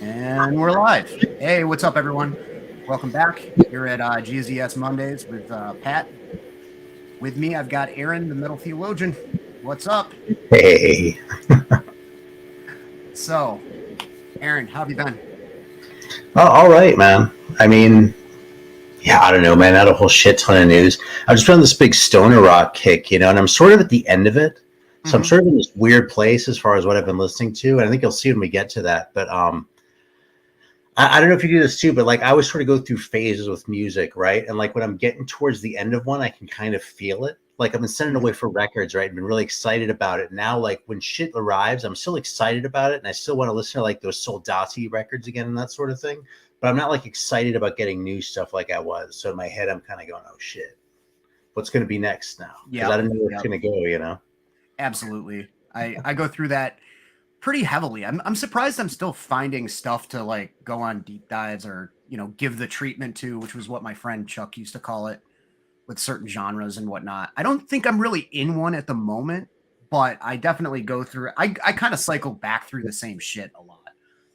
And we're live. Hey, what's up, everyone? Welcome back. You're at GZS Mondays with Pat. With me, I've got Aaron, the Metal Theologian. What's up? Hey. So, Aaron, how have you been? Oh, all right, man. I mean, yeah, I don't know, man. Not a whole shit ton of news. I've just been on this big stoner rock kick, and I'm sort of at the end of it. So I'm sort of in this weird place as far as what I've been listening to, and I think you'll see when we get to that. But I don't know if you do this too, but like I always sort of go through phases with music, right? And like when I'm getting towards the end of one, I can kind of feel it. Like I've been sending away for records, right? I've been really excited about it. Now, like when shit arrives, I'm still excited about it, and I still want to listen to like those Soldati records again and that sort of thing. But I'm not like excited about getting new stuff like I was. So in my head, I'm kind of going, "Oh shit, what's going to be next now?" Because I don't know where it's going to go, Absolutely. I go through that pretty heavily. I'm surprised I'm still finding stuff to like go on deep dives or give the treatment to, which was what my friend Chuck used to call it with certain genres and whatnot. I don't think I'm really in one at the moment, but I definitely go through. I kind of cycle back through the same shit a lot.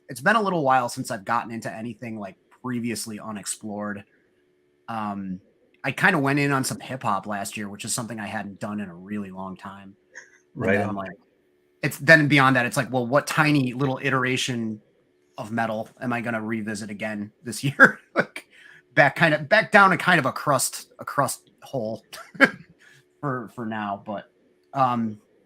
It's been a little while since I've gotten into anything like previously unexplored. I kind of went in on some hip hop last year, which is something I hadn't done in a really long time. Right. And then like it's then beyond that, it's like, well, what tiny little iteration of metal am I going to revisit again this year? Like back down to kind of a crust hole for now. But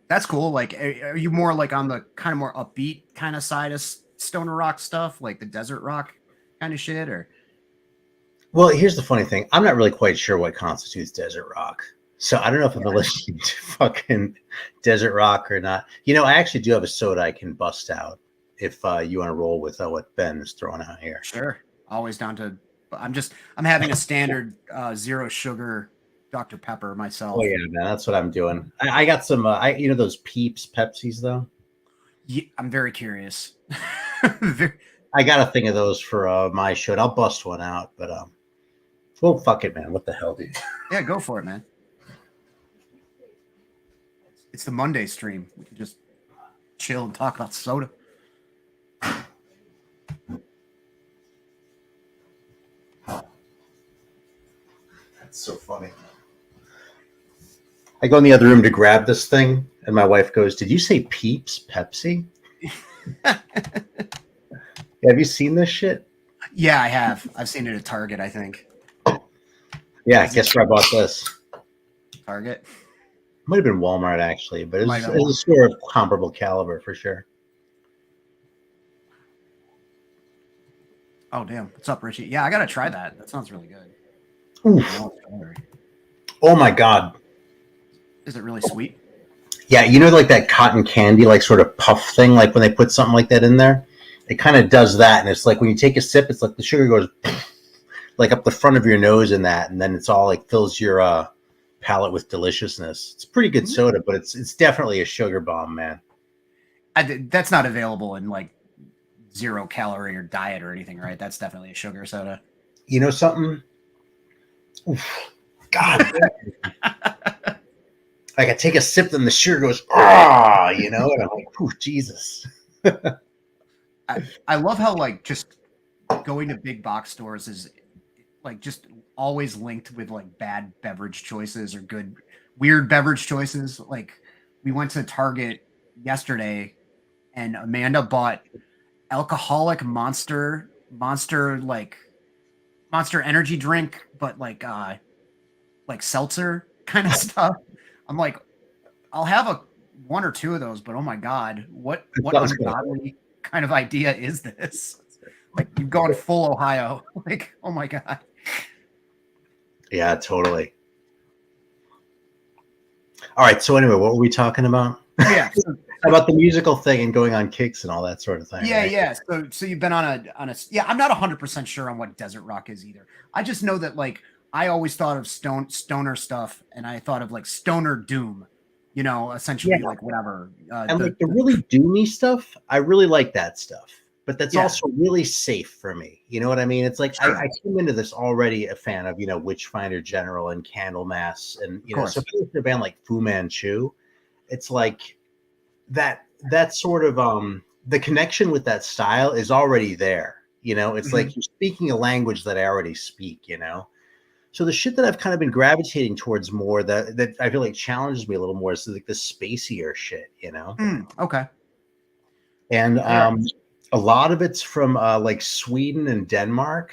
that's cool. Like, are you more like on the kind of more upbeat kind of side of stoner rock stuff, like the desert rock kind of shit, or? Well, here's the funny thing. I'm not really quite sure what constitutes desert rock. So I don't know if I'm listening to fucking desert rock or not. I actually do have a soda I can bust out if you want to roll with what Ben is throwing out here. Sure. Always down to, I'm having a standard zero sugar Dr. Pepper myself. Oh yeah, man, that's what I'm doing. I got some, those Peeps Pepsis though. Yeah, I'm very curious. I got a thing of those for my show. I'll bust one out, but well, fuck it, man. What the hell, dude? Yeah, go for it, man. It's the Monday stream. We can just chill and talk about soda. That's so funny. I go in the other room to grab this thing, and my wife goes, "Did you say Peeps Pepsi?" Have you seen this shit? Yeah, I have. I've seen it at Target, I think. Yeah, guess where I bought this? Target? Might have been Walmart, actually, but it was a store of comparable caliber for sure. Oh, damn. What's up, Richie? Yeah, I got to try that. That sounds really good. Oh, my God. Is it really sweet? Yeah, like that cotton candy, like sort of puff thing, like when they put something like that in there? It kind of does that, and it's like when you take a sip, it's like the sugar goes like up the front of your nose in that, and then it's all like fills your palate with deliciousness. It's pretty good soda, but it's definitely a sugar bomb, man. That's not available in like 0 calorie or diet or anything, right? That's definitely a sugar soda. You know something? Oof. God. Like I take a sip, and the sugar goes, and I'm like, "Ooh, Jesus." I love how like just going to big box stores is like just always linked with like bad beverage choices or good weird beverage choices. Like we went to Target yesterday and Amanda bought alcoholic monster energy drink, but like seltzer kind of stuff. I'm like, I'll have one or two of those, but oh my God, what ungodly kind of idea is this? Like you've gone full Ohio. Like, oh my God. Yeah, totally. All right. So anyway, what were we talking about? Yeah. About the musical thing and going on kicks and all that sort of thing. Yeah. Right? Yeah. So you've been on a, yeah, I'm not 100% sure on what desert rock is either. I just know that like, I always thought of stoner stuff and I thought of like stoner doom, essentially like whatever. And like the really doomy stuff, I really like that stuff. But that's also really safe for me. You know what I mean? It's like I came into this already a fan of, Witchfinder General and Candlemass. And, so if you listen to a band like Fu Manchu, it's like that sort of the connection with that style is already there. You know, it's like you're speaking a language that I already speak, you know? So the shit that I've kind of been gravitating towards more that I feel like challenges me a little more is like the spacier shit, you know? Okay. And a lot of it's from like Sweden and Denmark.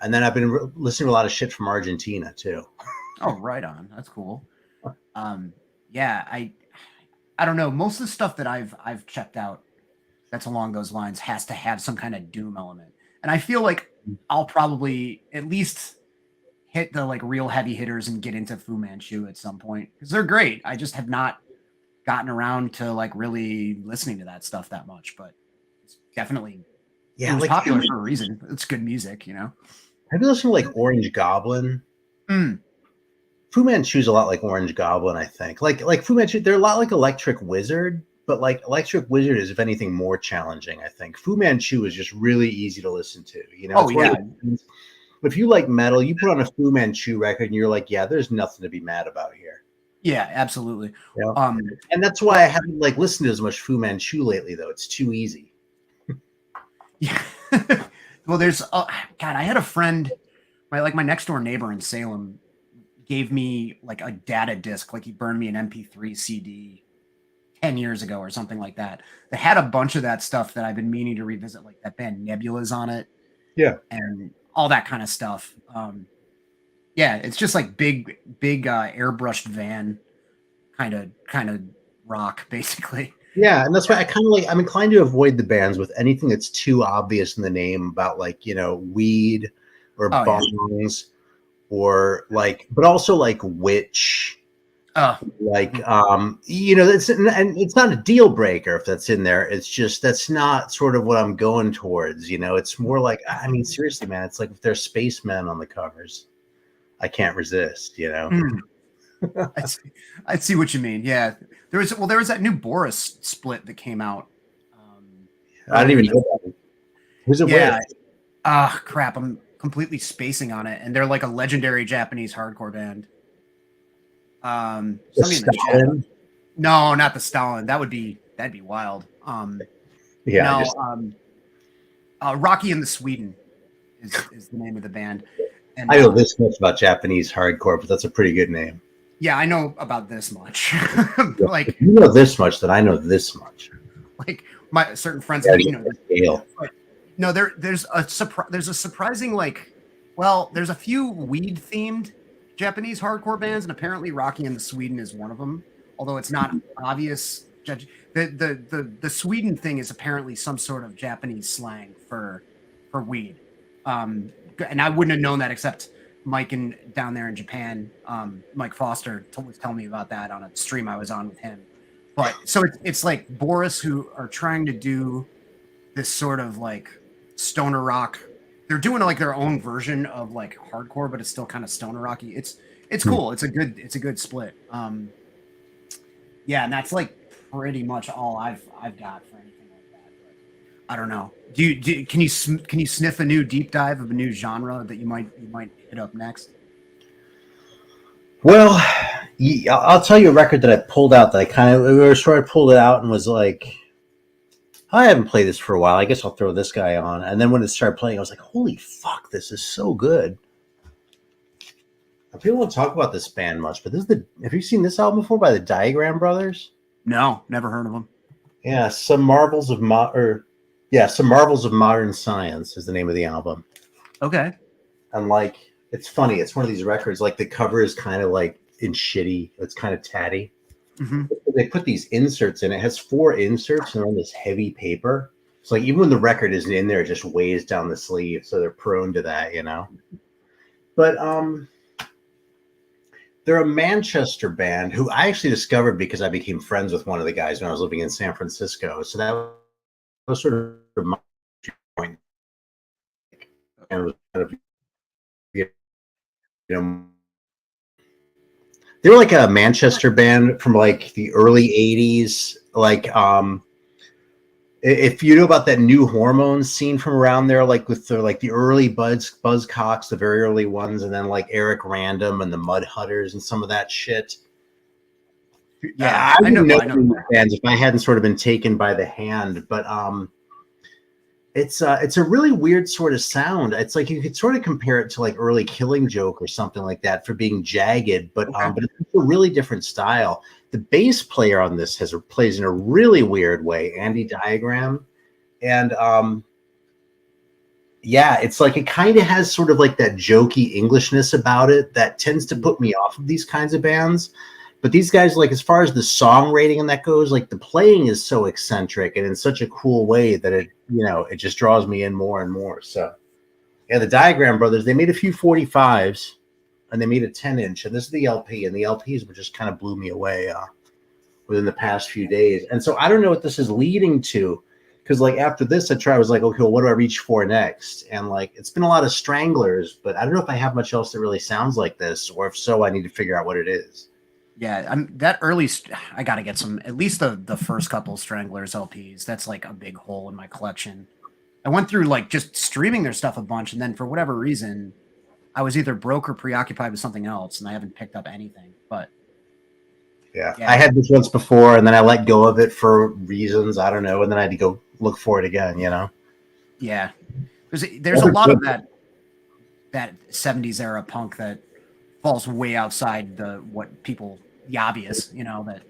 And then I've been listening to a lot of shit from Argentina too. Oh, right on. That's cool. Yeah, I don't know. Most of the stuff that I've checked out that's along those lines has to have some kind of doom element. And I feel like I'll probably at least hit the like real heavy hitters and get into Fu Manchu at some point because they're great. I just have not gotten around to like really listening to that stuff that much, but it's definitely it was like popular for a reason. It's good music, you know. Have you listened to like Orange Goblin? Fu Manchu's a lot like Orange Goblin, I think. Like Fu Manchu, they're a lot like Electric Wizard, but like Electric Wizard is, if anything, more challenging, I think. Fu Manchu is just really easy to listen to. You know, oh yeah. If you like metal, you put on a Fu Manchu record and you're like, yeah, there's nothing to be mad about here. Yeah, absolutely. You know? And that's why I haven't like listened to as much Fu Manchu lately, though. It's too easy. Yeah. Well, there's God, I had a friend, my next door neighbor in Salem gave me like a data disc, like he burned me an MP3 CD 10 years ago or something like that. That had a bunch of that stuff that I've been meaning to revisit, like that band Nebula's on it. Yeah. And all that kind of stuff. Yeah, it's just like big airbrushed van kind of rock, basically. Yeah, and that's why I'm inclined to avoid the bands with anything that's too obvious in the name about like, you know, weed or bongs or like, but also like witch. Like you know, and it's not a deal breaker if that's in there. It's just that's not sort of what I'm going towards, you know. It's more like, I mean, seriously, man, it's like if there's spacemen on the covers, I can't resist, you know. I see what you mean. Yeah, there was that new Boris split that came out. I didn't even know that. Who's it with? Crap, I'm completely spacing on it, and they're like a legendary Japanese hardcore band. Stalin? No, not the Stalin. That'd be wild. Rocky and the Sweden is the name of the band. And I know this much about Japanese hardcore, but that's a pretty good name. Yeah, I know about this much. Like, if you know this much, then I know this much. Like my certain friends, no, there's a surprising there's a few weed themed Japanese hardcore bands, and apparently Rocky and the Sweden is one of them. Although it's not obvious. The Sweden thing is apparently some sort of Japanese slang for weed, and I wouldn't have known that except Mike down there in Japan. Mike Foster was telling me about that on a stream I was on with him. But so it's like Boris, who are trying to do this sort of like stoner rock. They're doing like their own version of like hardcore, but it's still kind of stoner rocky. It's cool. It's a good split. Yeah, and that's like pretty much all I've got for anything like that. But I don't know. Can you sniff a new deep dive of a new genre that you might hit up next? Well, I'll tell you a record that I pulled out that I pulled it out and was like, I haven't played this for a while. I guess I'll throw this guy on. And then when it started playing, I was like, holy fuck, this is so good. People don't talk about this band much, but have you seen this album before by the Diagram Brothers? No, never heard of them. Yeah, Some Marvels of Modern Science is the name of the album. Okay. And like, it's funny. It's one of these records, like the cover is kind of like in shitty. It's kind of tatty. Mm-hmm. They put these inserts in. It has 4 inserts and on this heavy paper. So like even when the record isn't in there, it just weighs down the sleeve. So they're prone to that, you know. But they're a Manchester band who I actually discovered because I became friends with one of the guys when I was living in San Francisco. So that was sort of my point. And it was kind of, you know, they were like a Manchester band from like the early 80s. Like, if you know about that New Hormones scene from around there, like with the early Buzzcocks, the very early ones, and then like Eric Random and the Mudhutters and some of that shit. Yeah, I I know. wouldn't know I know. any bands if I hadn't sort of been taken by the hand, but it's a really weird sort of sound. It's like you could sort of compare it to like early Killing Joke or something like that for being jagged, Okay. but it's a really different style. The bass player on this plays in a really weird way, Andy Diagram, and yeah, it's like it kind of has sort of like that jokey Englishness about it that tends to put me off of these kinds of bands. But these guys, like as far as the song rating and that goes, like the playing is so eccentric and in such a cool way that it just draws me in more and more. So yeah, the Diagram Brothers, they made a few 45s and they made a 10-inch, and this is the LP, and the LPs were just kind of blew me away within the past few days. And so I don't know what this is leading to, because like after this, I was like, okay, well, what do I reach for next? And like it's been a lot of Stranglers, but I don't know if I have much else that really sounds like this, or if so, I need to figure out what it is. Yeah, I'm that early. I got to get some, at least the first couple Stranglers LPs. That's like a big hole in my collection. I went through like just streaming their stuff a bunch, and then for whatever reason, I was either broke or preoccupied with something else, and I haven't picked up anything. But Yeah, yeah, I had this once before, and then I let go of it for reasons I don't know, and then I had to go look for it again. yeah. There's a lot of that 70s era punk that falls way outside the obvious, that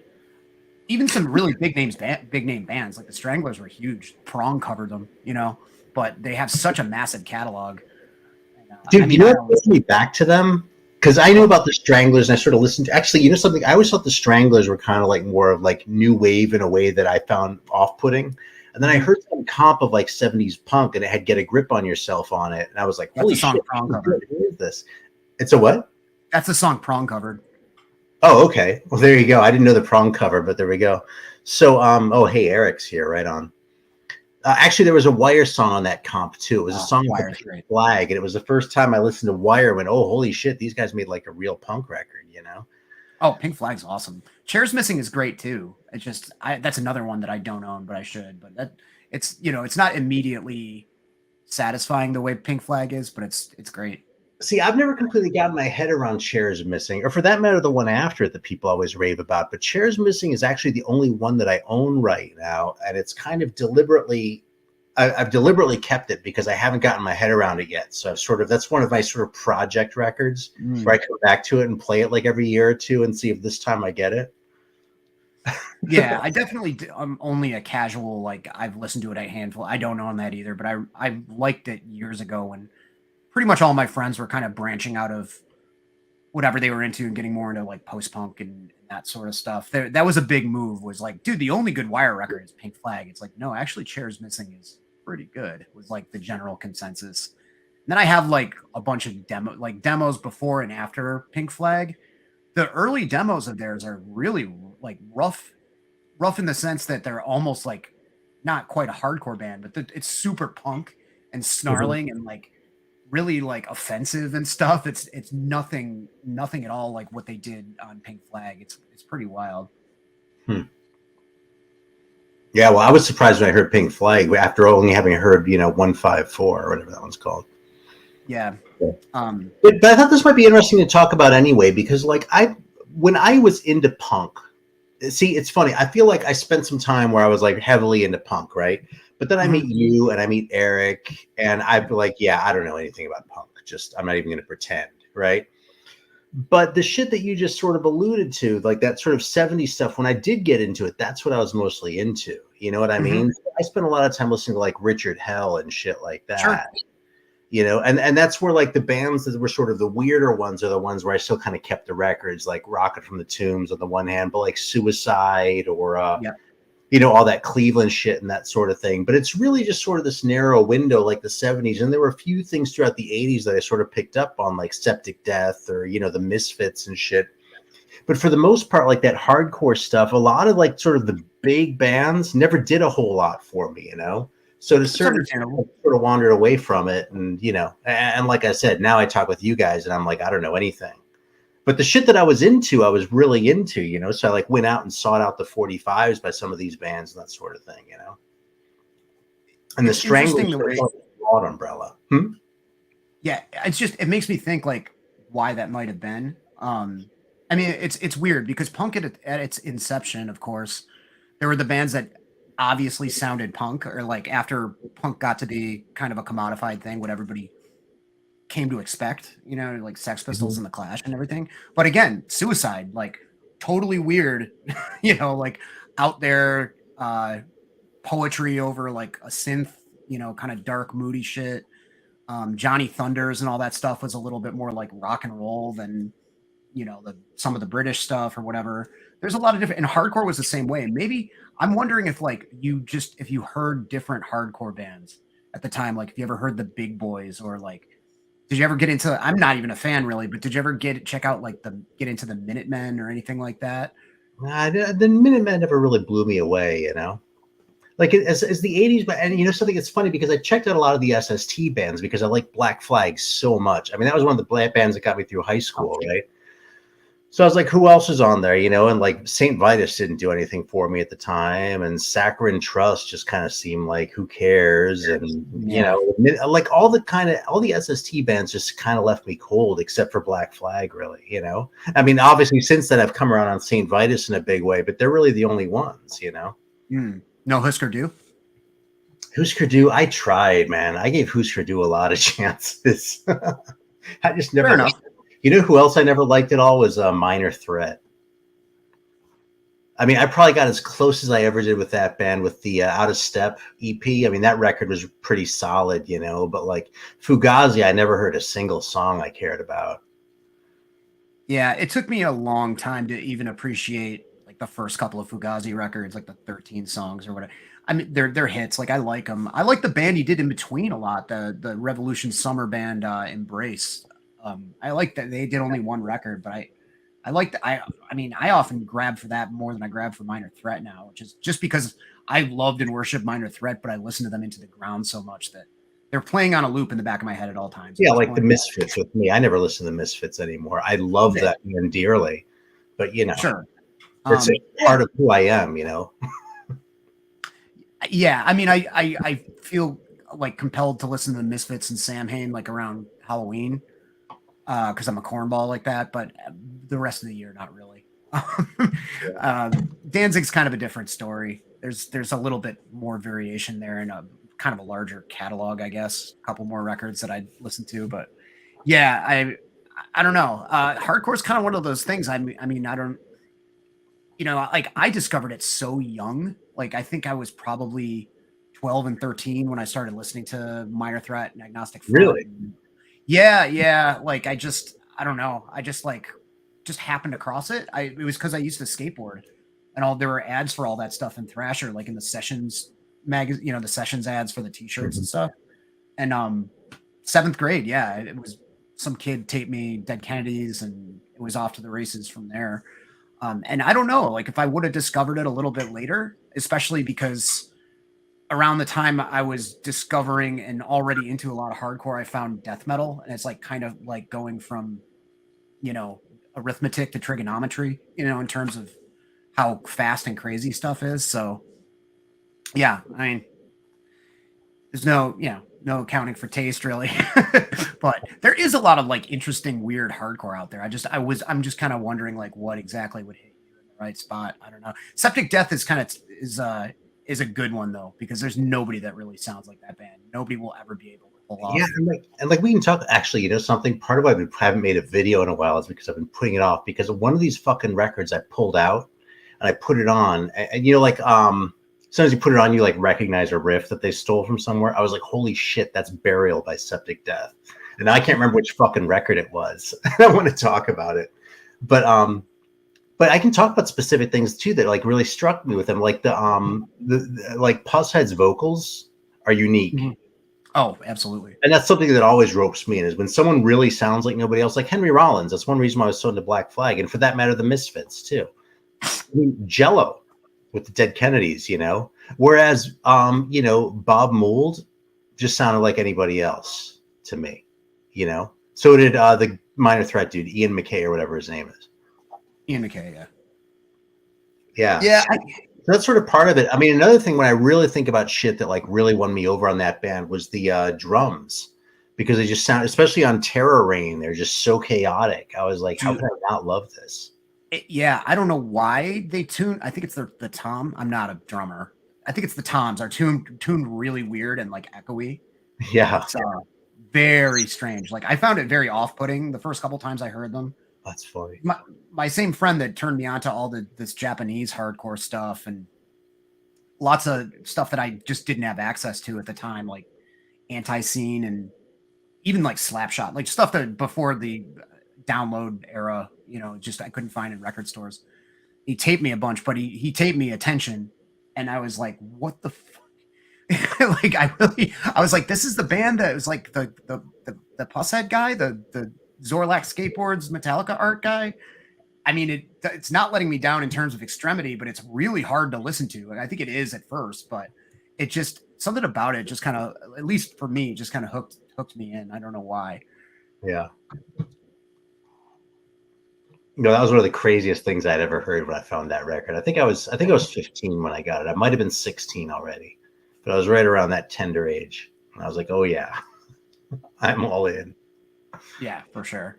even some really big name bands like the Stranglers were huge. Prong covered them, but they have such a massive catalog. And, Dude, I mean, you know I what don't. brings me back to them? Because I knew about the Stranglers, and I sort of listened to. Actually, you know something? I always thought the Stranglers were kind of like more of like new wave in a way that I found off-putting. And then I heard some comp of like 70s punk, and it had "Get a Grip on Yourself" on it, and I was like, That's "Holy the song shit! Prong covered. What is this?" It's a what? That's the song Prong covered. Oh, okay. Well, there you go. I didn't know the Prong cover, but there we go. So, oh, hey, Eric's here. Right on. Actually, there was a Wire song on that comp too. It was a song with Wire's the great. Flag, and it was the first time I listened to Wire. And went, oh, holy shit! These guys made like a real punk record. Oh, Pink Flag's awesome. Chairs Missing is great too. It's just that's another one that I don't own, but I should. But it's not immediately satisfying the way Pink Flag is, but it's great. See, I've never completely gotten my head around Chairs Missing, or for that matter, the one after it that people always rave about. But Chairs Missing is actually the only one that I own right now, and it's kind of deliberately. I've deliberately kept it because I haven't gotten my head around it yet. So that's one of my sort of project records where I come back to it and play it like every year or two and see if this time I get it. Yeah, I definitely. I'm only a casual. Like I've listened to it a handful. I don't own that either, but I liked it years ago when pretty much all my friends were kind of branching out of whatever they were into and getting more into like post punk and that sort of stuff. That was a big move. Was like, dude, the only good Wire record is Pink Flag. It's like, no, actually, Chairs Missing is pretty good. Was like the general consensus. And then I have like a bunch of demos before and after Pink Flag. The early demos of theirs are really like rough in the sense that they're almost like not quite a hardcore band, but it's super punk and snarling and like really like offensive and stuff. It's nothing at all like what they did on Pink Flag. It's pretty wild. Yeah, well, I was surprised when I heard Pink Flag after only having heard 154 or whatever that one's called. Yeah. But I thought this might be interesting to talk about anyway, because like when I was into punk, see, it's funny. I feel like I spent some time where I was like heavily into punk, right? But then I meet you and I meet Eric, and I'd be like, yeah, I don't know anything about punk. Just I'm not even going to pretend, right? But the shit that you just sort of alluded to, like that sort of 70s stuff, when I did get into it, that's what I was mostly into. You know what I mean? I spent a lot of time listening to like Richard Hell and shit like that. Sure. And that's where like the bands that were sort of the weirder ones are the ones where I still kind of kept the records, like Rocket from the Tombs on the one hand, but like Suicide or all that Cleveland shit and that sort of thing. But it's really just sort of this narrow window, like the 70s. And there were a few things throughout the 80s that I sort of picked up on, like Septic Death or the Misfits and shit. But for the most part, like that hardcore stuff, a lot of like sort of the big bands never did a whole lot for me, So to certain extent, I sort of wandered away from it, and and like I said, now I talk with you guys, and I'm like, I don't know anything. But the shit that I was into, I was really into, So I like went out and sought out the 45s by some of these bands and that sort of thing, And the Stranglers are a broad umbrella. Yeah, it makes me think like why that might have been. I mean, it's weird because punk at its inception, of course, there were the bands that obviously sounded punk, or like after punk got to be kind of a commodified thing, what everybody came to expect, you know, like Sex Pistols Mhm. and the Clash and everything. But again, Suicide, like totally weird, you know, like out there poetry over like a synth, you know, kind of dark, moody shit. Johnny Thunders and all that stuff was a little bit more like rock and roll than, you know, some of the British stuff or whatever. There's a lot of different, and hardcore was the same way. Maybe I'm wondering if like if you heard different hardcore bands at the time, like if you ever heard the Big Boys, or like did you ever get into, I'm not even a fan really, but did you ever check out like get into the Minutemen or anything like that? The Minutemen never really blew me away, you know. Like as the 80s, but and you know something, it's funny because I checked out a lot of the SST bands because I like Black Flag so much. I mean, that was one of the black bands that got me through high Oh, school, right? So I was like, who else is on there, you know? And like St. Vitus didn't do anything for me at the time, and Saccharine Trust just kind of seemed like who cares, and you yeah. know, like all the SST bands just kind of left me cold, except for Black Flag, really, you know. I mean, obviously since then I've come around on St. Vitus in a big way, but they're really the only ones, you know. No Husker Du? Husker Du, I tried, man. I gave Husker Du a lot of chances. I just never Fair liked enough. it. You know who else I never liked at all was Minor Threat. I mean, I probably got as close as I ever did with that band with the Out of Step EP. I mean, that record was pretty solid, you know, but like Fugazi, I never heard a single song I cared about. Yeah, it took me a long time to even appreciate like the first couple of Fugazi records, like the 13 songs or whatever. I mean, they're hits. Like I like them. I like the band he did in between a lot. The Revolution Summer band, Embrace. I like that they did only one record, but I like that. I mean, I often grab for that more than I grab for Minor Threat now, which is just because I loved and worshiped Minor Threat, but I listened to them into the ground so much that they're playing on a loop in the back of my head at all times at Yeah, this like the point. Misfits with me. I never listen to the Misfits anymore. I love Yeah, that band dearly, but you know, sure. it's a Yeah, part of who I am, you know. yeah. I mean, I feel like compelled to listen to the Misfits and Samhain like around Halloween because I'm a cornball like that, but the rest of the year, not really. Danzig's kind of a different story. There's a little bit more variation there and a kind of a larger catalog, I guess. A couple more records that I'd listen to, but yeah, I don't know. Hardcore's kind of one of those things. I mean, I don't, you know, like I discovered it so young. Like I think I was probably 12 and 13 when I started listening to Minor Threat and Agnostic Front. Really? And yeah, yeah. Like I don't know. I just like just happened across it. It was because I used to skateboard, and all there were ads for all that stuff in Thrasher, like in the Sessions magazine, you know, the Sessions ads for the T-shirts and Mhm. stuff. And seventh grade, yeah, it was some kid taped me Dead Kennedys, and it was off to the races from there. And I don't know, like if I would have discovered it a little bit later, especially because around the time I was discovering and already into a lot of hardcore, I found death metal, and it's like kind of like going from, you know, arithmetic to trigonometry, you know, in terms of how fast and crazy stuff is. So yeah, I mean, there's no, you know, no accounting for taste really. But there is a lot of like interesting, weird hardcore out there. I'm just kind of wondering like what exactly would hit you in the right spot. I don't know. Septic Death is kind of is a good one though, because there's nobody that really sounds like that band. Nobody will ever be able to pull Yeah, off. and like we can talk. Actually, you know something. Part of why we haven't made a video in a while is because I've been putting it off because of one of these fucking records I pulled out and I put it on, and you know, like as soon as you put it on, you like recognize a riff that they stole from somewhere. I was like, holy shit, that's Burial by Septic Death, and I can't remember which fucking record it was. I want to talk about it, but but I can talk about specific things too that like really struck me with them, like the like Pusshead's vocals are unique. Mhm. Oh, absolutely. And that's something that always ropes me in is when someone really sounds like nobody else, like Henry Rollins. That's one reason why I was so into Black Flag, and for that matter, the Misfits too. I mean, Jello with the Dead Kennedys, you know. Whereas, you know, Bob Mould just sounded like anybody else to me, you know. So did the Minor Threat dude, Ian McKay or whatever his name is. Ian McKay, yeah. Yeah, Yeah, that's sort of part of it. I mean, another thing when I really think about shit that like really won me over on that band was the drums because they just sound, especially on Terror Rain, they're just so chaotic. I was like, how dude, can I not love this? Yeah, I don't know why they tune. I think it's the tom. I'm not a drummer. I think it's the toms are tuned really weird and like echoey. Yeah, It's very strange. Like I found it very off-putting the first couple times I heard them. that's funny. My same friend that turned me on to all this Japanese hardcore stuff and lots of stuff that I just didn't have access to at the time, like anti-scene and even like Slapshot, like stuff that before the download era, just I couldn't find in record stores. He taped me a bunch, but he taped me Attention, and I was like, what the fuck? Like I was like, this is the band that was like the Pusshead guy, the Zorlak Skateboards Metallica art guy. I mean, it's not letting me down in terms of extremity, but it's really hard to listen to. Like, I think it is at first, but it just something about it just kind of, at least for me, just kind of hooked me in. I don't know why. Yeah. That was one of the craziest things I'd ever heard when I found that record. I think I was 15 when I got it. I might have been 16 already, but I was right around that tender age. And I was like, oh yeah, I'm all in. Yeah, for sure.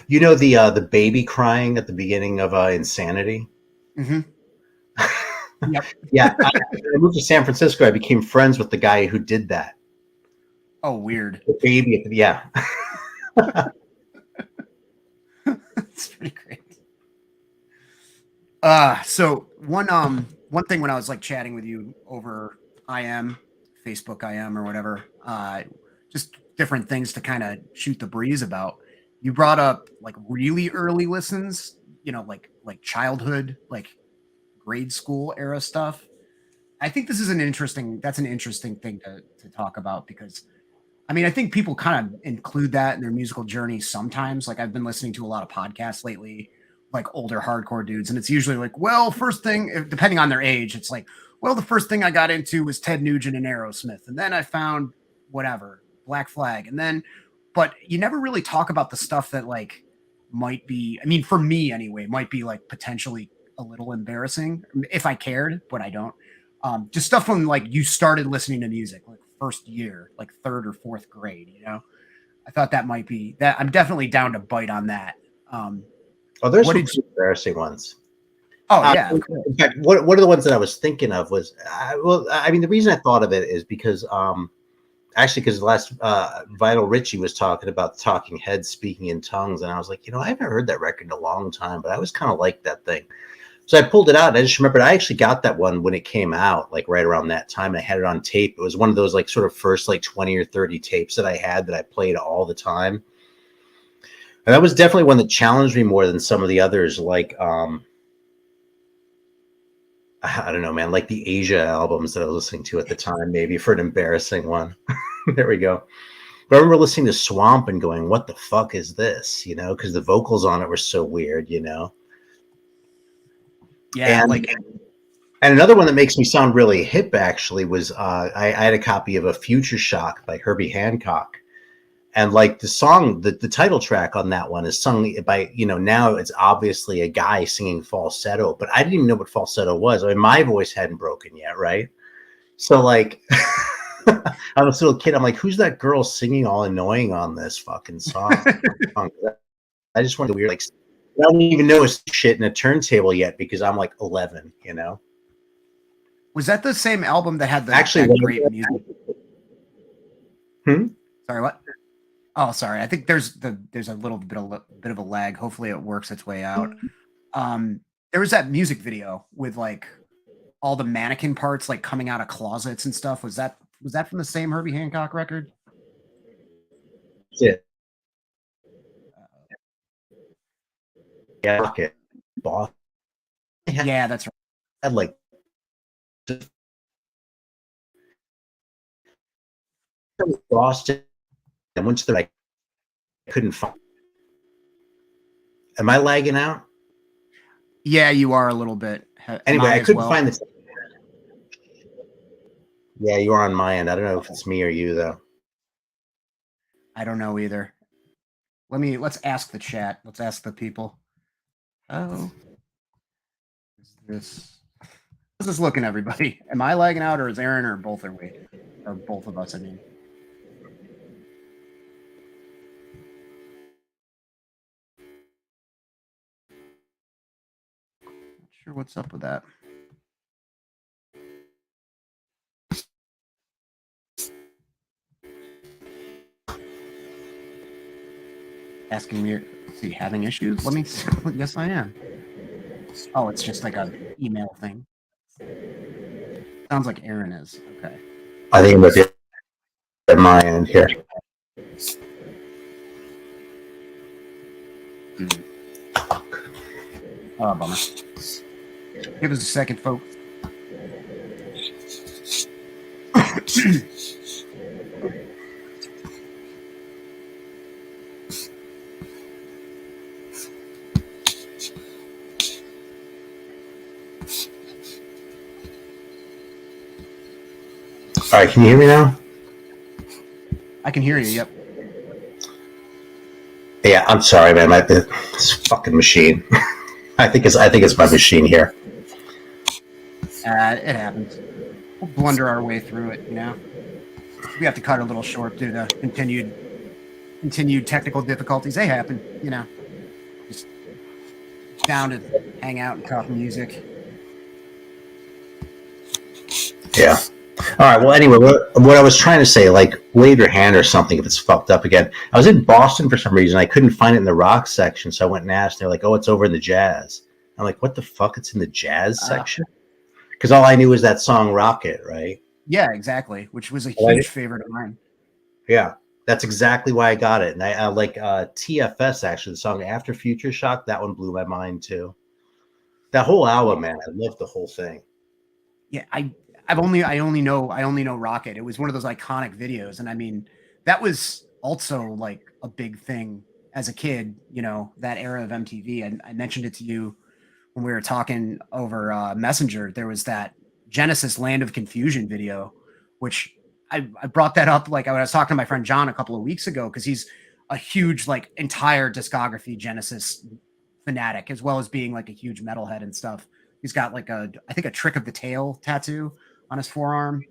The baby crying at the beginning of Insanity? Mm-hmm. Yep. Yeah. I moved to San Francisco. I became friends with the guy who did that. Oh, weird. The baby. Yeah. It's pretty great. So one thing when I was like chatting with you over Facebook IM or whatever, just different things to kind of shoot the breeze about. You brought up like really early listens, like childhood, like grade school era stuff. I think that's an interesting thing to talk about because I mean, I think people kind of include that in their musical journey sometimes. Like I've been listening to a lot of podcasts lately, like older hardcore dudes, and it's usually like, well, first thing, depending on their age, it's like, well, the first thing I got into was Ted Nugent and Aerosmith, and then I found whatever Black Flag, and then, but you never really talk about the stuff that like might be, I mean, for me anyway, might be like potentially a little embarrassing if I cared, but I don't. Just stuff when like you started listening to music, like first year, like third or fourth grade. I thought that might be that. I'm definitely down to bite on that. There's What some did you? embarrassing ones. Oh yeah, In fact, one of the ones that I was thinking of was, the reason I thought of it is because, actually, because the last Vital Richie was talking about Talking Heads speaking in tongues, and I was like, I haven't heard that record in a long time, but I always kind of liked that thing. So I pulled it out, and I just remembered I actually got that one when it came out, like right around that time. I had it on tape. It was one of those like sort of first like 20 or 30 tapes that I had that I played all the time. And that was definitely one that challenged me more than some of the others, like I don't know, man, like the Asia albums that I was listening to at the time, maybe for an embarrassing one. There we go. But I remember listening to Swamp and going, what the fuck is this? Because the vocals on it were so weird, yeah, And another one that makes me sound really hip actually was I had a copy of A Future Shock by Herbie Hancock. And like the song, the title track on that one is sung by, now it's obviously a guy singing falsetto, but I didn't even know what falsetto was. I mean, my voice hadn't broken yet, right? So like, I'm a little kid. I'm like, who's that girl singing all annoying on this fucking song? I just want to weird, like, I don't even know it's shit in a turntable yet because I'm like 11, Was that the same album that had Actually, great music? Sorry, what? Oh, sorry. I think there's a little bit of a lag. Hopefully, it works its way out. There was that music video with like all the mannequin parts like coming out of closets and stuff. Was that from the same Herbie Hancock record? Yeah. Yeah. Boss. Yeah, that's right. Had like Boston and went to the right. Couldn't find. Am I lagging out? Yeah, you are a little bit. Anyway, I couldn't find this. Yeah, you are on my end. I don't know if it's me or you though. I don't know either. Let's ask the chat. Let's ask the people. Oh, is this? How's this looking, everybody? Am I lagging out, or is Aaron, or both are we, or both of us? I mean. Sure, what's up with that? Asking me, is he having issues? Let me. Yes, I am. Oh, it's just like a email thing. Sounds like Aaron is. Okay. I think it might be at my end here. Oh, bummer. Give us a second, folks. All right, can you hear me now? I can hear you. Yep. Yeah, I'm sorry, man. This fucking machine. I think it's my machine here. It happens. We'll blunder our way through it. We have to cut a little short due to continued technical difficulties. They happen. Just down to hang out and talk music. Yeah. All right. Well, anyway, what I was trying to say, like, wave your hand or something if it's fucked up again. I was in Boston for some reason. I couldn't find it in the rock section, so I went and asked. They're like, "Oh, it's over in the jazz." I'm like, "What the fuck? It's in the jazz section?" Because all I knew was that song "Rocket," right? Yeah, exactly. Which was a huge favorite of mine. Yeah, that's exactly why I got it. And I like TFS actually, the song "After Future Shock." That one blew my mind too. That whole album, man, I loved the whole thing. Yeah, I only know Rocket. It was one of those iconic videos, and I mean that was also like a big thing as a kid. That era of MTV. I mentioned it to you when we were talking over Messenger. There was that Genesis Land of Confusion video, which I brought that up like I was talking to my friend John a couple of weeks ago because he's a huge like entire discography Genesis fanatic as well as being like a huge metalhead and stuff. He's got like I think a Trick of the Tail tattoo on his forearm.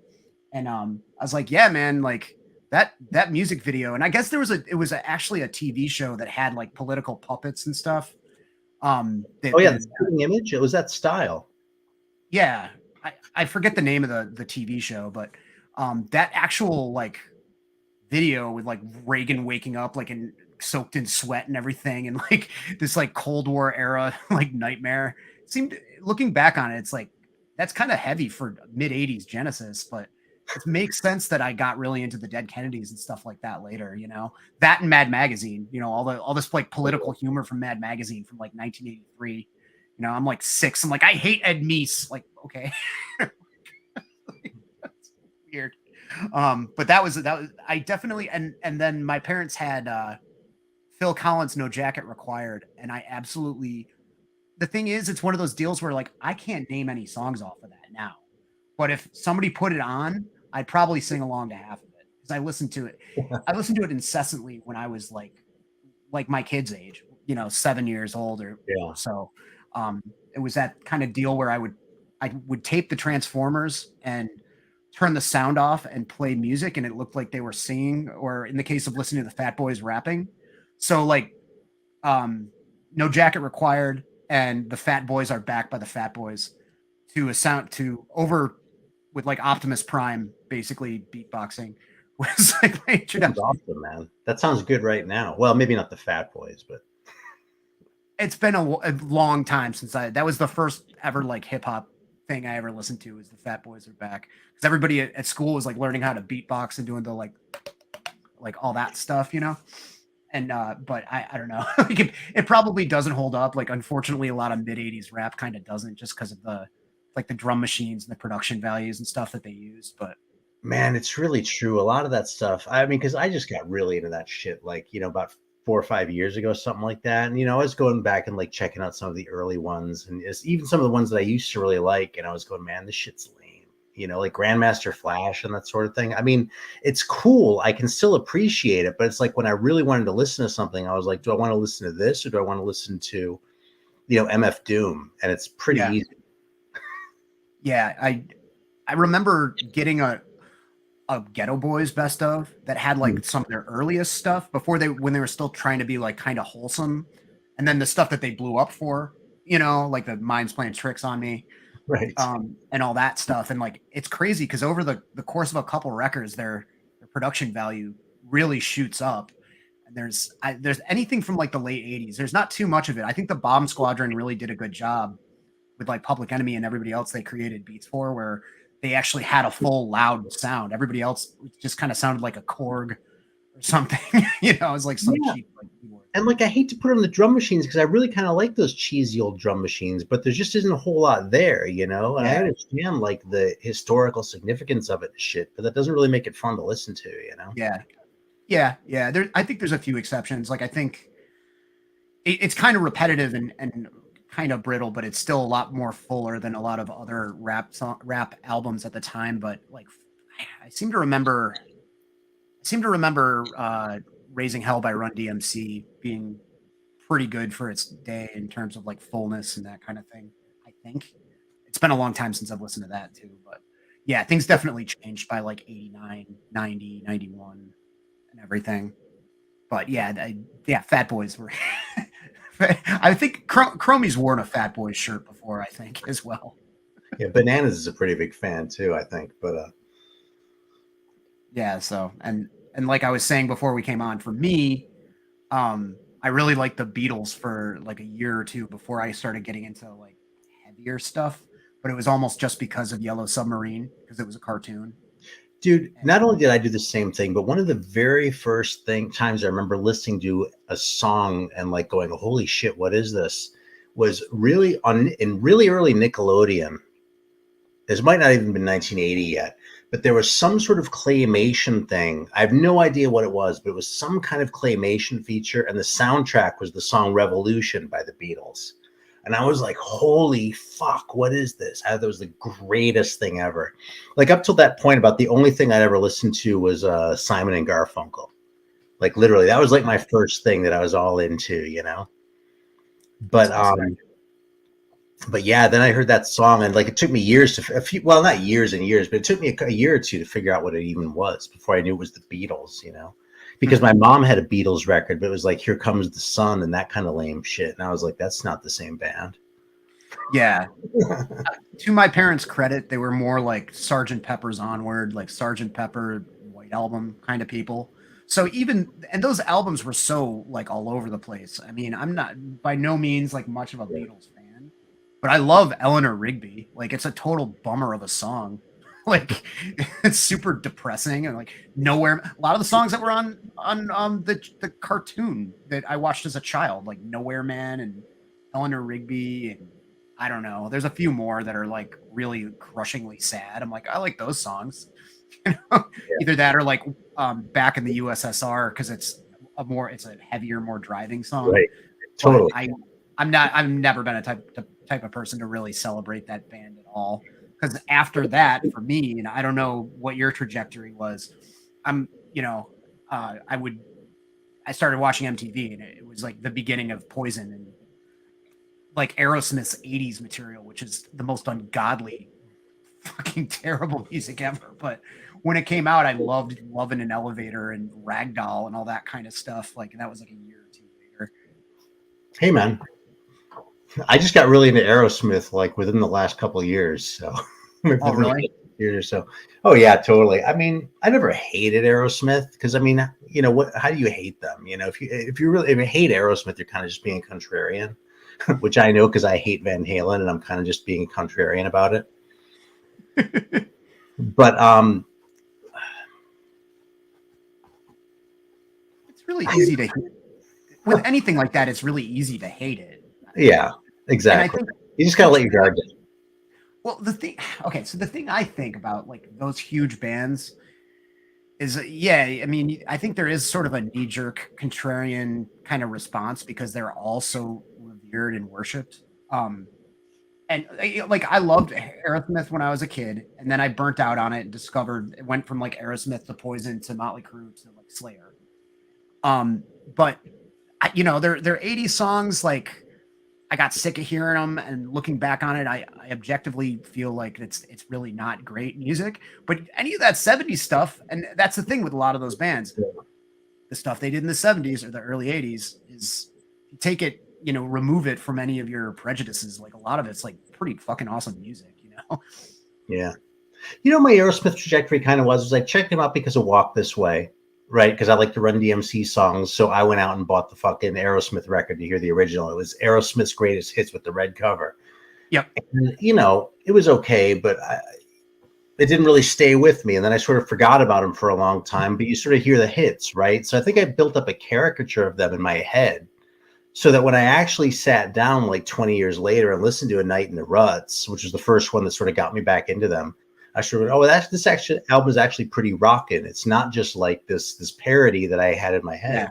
And I was like, yeah, man, like that music video. And I guess it was actually a TV show that had like political puppets and stuff. Oh yeah, the Spitting Image. It was that style. Yeah, I forget the name of the TV show, but that actual like video with like Reagan waking up like in soaked in sweat and everything, and like this like Cold War era like nightmare. Seemed looking back on it, it's like that's kind of heavy for mid '80s Genesis, but it makes sense that I got really into the Dead Kennedys and stuff like that later. That and Mad Magazine. All this like political humor from Mad Magazine from like 1983. I'm like 6. I'm like, I hate Ed Meese. Like, okay. That's weird. But that was I definitely and then my parents had Phil Collins' No Jacket Required, and I absolutely the thing is it's one of those deals where like I can't name any songs off of that now. But if somebody put it on, I'd probably sing along to half of it because I listened to it. I listened to it incessantly when I was like my kid's age, 7 years old or so. It was that kind of deal where I would tape the Transformers and turn the sound off and play music, and it looked like they were singing, or in the case of listening to the Fat Boys rapping. So like, No Jacket Required and the Fat Boys Are Back by the Fat Boys to a sound to over with like Optimus Prime basically beatboxing was like my introduction. Awesome, man. That sounds good right now. Well, maybe not the Fat Boys, but It's been a long time since that was the first ever like hip hop thing I ever listened to is the Fat Boys Are Back because everybody at school was like learning how to beatbox and doing the like all that stuff, And but I don't know, like it probably doesn't hold up. Like unfortunately, a lot of mid '80s rap kind of doesn't just because of the drum machines and the production values and stuff that they use. But man, it's really true. A lot of that stuff. I mean, because I just got really into that shit, like about 4 or 5 years ago, something like that. And I was going back and like checking out some of the early ones, and even some of the ones that I used to really like. And I was going, man, this shit's lame. Like Grandmaster Flash and that sort of thing. I mean, it's cool. I can still appreciate it, but it's like when I really wanted to listen to something, I was like, do I want to listen to this or do I want to listen to, MF Doom? And it's pretty easy. Yeah, I remember getting a Ghetto Boys best of that had like some of their earliest stuff before when they were still trying to be like kind of wholesome, and then the stuff that they blew up for. you know, like the Mind's Playing Tricks on Me, Right. and all that stuff. And like it's crazy because over the course of a couple records, their production value really shoots up. And there's anything from like the late '80s. There's not too much of it. I think the Bomb Squadron really did a good job with like Public Enemy and everybody else they created beats for, where they actually had a full loud sound. Everybody else just kind of sounded like a Korg or something. You know, it was like some Yeah. cheap like keyboard. And like I hate to put on the drum machines because I really kind of like those cheesy old drum machines, but there just isn't a whole lot there, you know. And I Yeah. understand like the historical significance of it, and shit, but that doesn't really make it fun to listen to, you know. Yeah. Yeah. I think there's a few exceptions. Like I think it's kind of repetitive and kind of brittle, but it's still a lot more fuller than a lot of other rap albums at the time. But like, I seem to remember, "Raising Hell" by Run DMC being pretty good for its day in terms of like fullness and that kind of thing. I think it's been a long time since I've listened to that too, but yeah, things definitely changed by like 89, 90, 91 and everything. But yeah, Fat Boys were. I think Chromie's worn a Fat Boys shirt before. I think as well. Yeah, Bananas is a pretty big fan too, I think. But Yeah. So and like I was saying before we came on, for me, I really liked the Beatles for like a year or two before I started getting into like heavier stuff. But it was almost just because of Yellow Submarine because it was a cartoon. dude, And not only did I do the same thing, but one of the very first times I remember listening to a song and like going, "Holy shit, what is this?" was really in really early Nickelodeon. This might not even been 1980 yet, but there was some sort of claymation thing. I have no idea what it was, but it was some kind of claymation feature, and the soundtrack was the song "Revolution" by the Beatles. And I was like, holy fuck, what is this? I thought that was the greatest thing ever. Like up till that point, about the only thing I'd ever listened to was Simon and Garfunkel. Like literally, that was like my first thing that I was all into, you know? But but yeah, then I heard that song, and like it took me years well, not years and years, but it took me a year or two to figure out what it even was before I knew it was the Beatles, you know? Because my mom had a Beatles record, but it was like "Here Comes the Sun" and that kind of lame shit. And I was like, that's not the same band. yeah, to my parents' credit, they were more like Sergeant Pepper's Onward, like Sergeant Pepper, White Album kind of people. So and those albums were so like all over the place. I mean, I'm not by no means like much of a Beatles fan, but I love Eleanor Rigby. Like it's a total bummer of a song. Like it's super depressing and like nowhere. A lot of the songs that were on the cartoon that I watched as a child, like Nowhere Man and Eleanor Rigby, and I don't know. There's a few more that are like really crushingly sad. I'm like, I like those songs. You know? Either that or like Back in the USSR because it's a heavier, more driving song. Right. Totally. But I've never been a type of person to really celebrate that band at all. Because after that, for me, and I don't know what your trajectory was, I'm, you know, I started watching MTV and it was like the beginning of Poison and like Aerosmith's 80s material, which is the most ungodly, fucking terrible music ever. But when it came out, I loved Love in an Elevator and Ragdoll and all that kind of stuff. Like, and that was like a year or two later. Hey, man. I just got really into Aerosmith like within the last couple of years. So, Oh, really? years or so. Oh yeah, totally. I mean, I never hated Aerosmith because I mean, you know what? How do you hate them? You know, if you hate Aerosmith, you're kind of just being a contrarian, which I know because I hate Van Halen and I'm kind of just being a contrarian about it. But it's really easy to hate. With anything like that, it's really easy to hate it. Yeah, exactly. You just gotta let your guard down. Well, the thing I think about like those huge bands is, I mean, I think there is sort of a knee-jerk contrarian kind of response because they're all so revered and worshipped. And like I loved Aerosmith when I was a kid, and then I burnt out on it and discovered it went from like Aerosmith to Poison to Motley Crue to like Slayer. But you know, their 80s songs, like I got sick of hearing them, and looking back on it, I objectively feel like it's really not great music. But any of that 70s stuff, and that's the thing with a lot of those bands, the stuff they did in the 70s or the early 80s is you take it remove it from any of your prejudices. Like a lot of it's like pretty fucking awesome music, Yeah. My Aerosmith trajectory kind of was I checked him out because of Walk This Way, right? Because I like to Run DMC songs. So I went out and bought the fucking Aerosmith record to hear the original. It was Aerosmith's Greatest Hits with the red cover. Yep. And, it was okay, but it didn't really stay with me. And then I sort of forgot about them for a long time, but you sort of hear the hits, right? So I think I built up a caricature of them in my head so that when I actually sat down like 20 years later and listened to A Night in the Ruts, which was the first one that sort of got me back into them, I sort of, this album is actually pretty rocking. It's not just like this parody that I had in my head,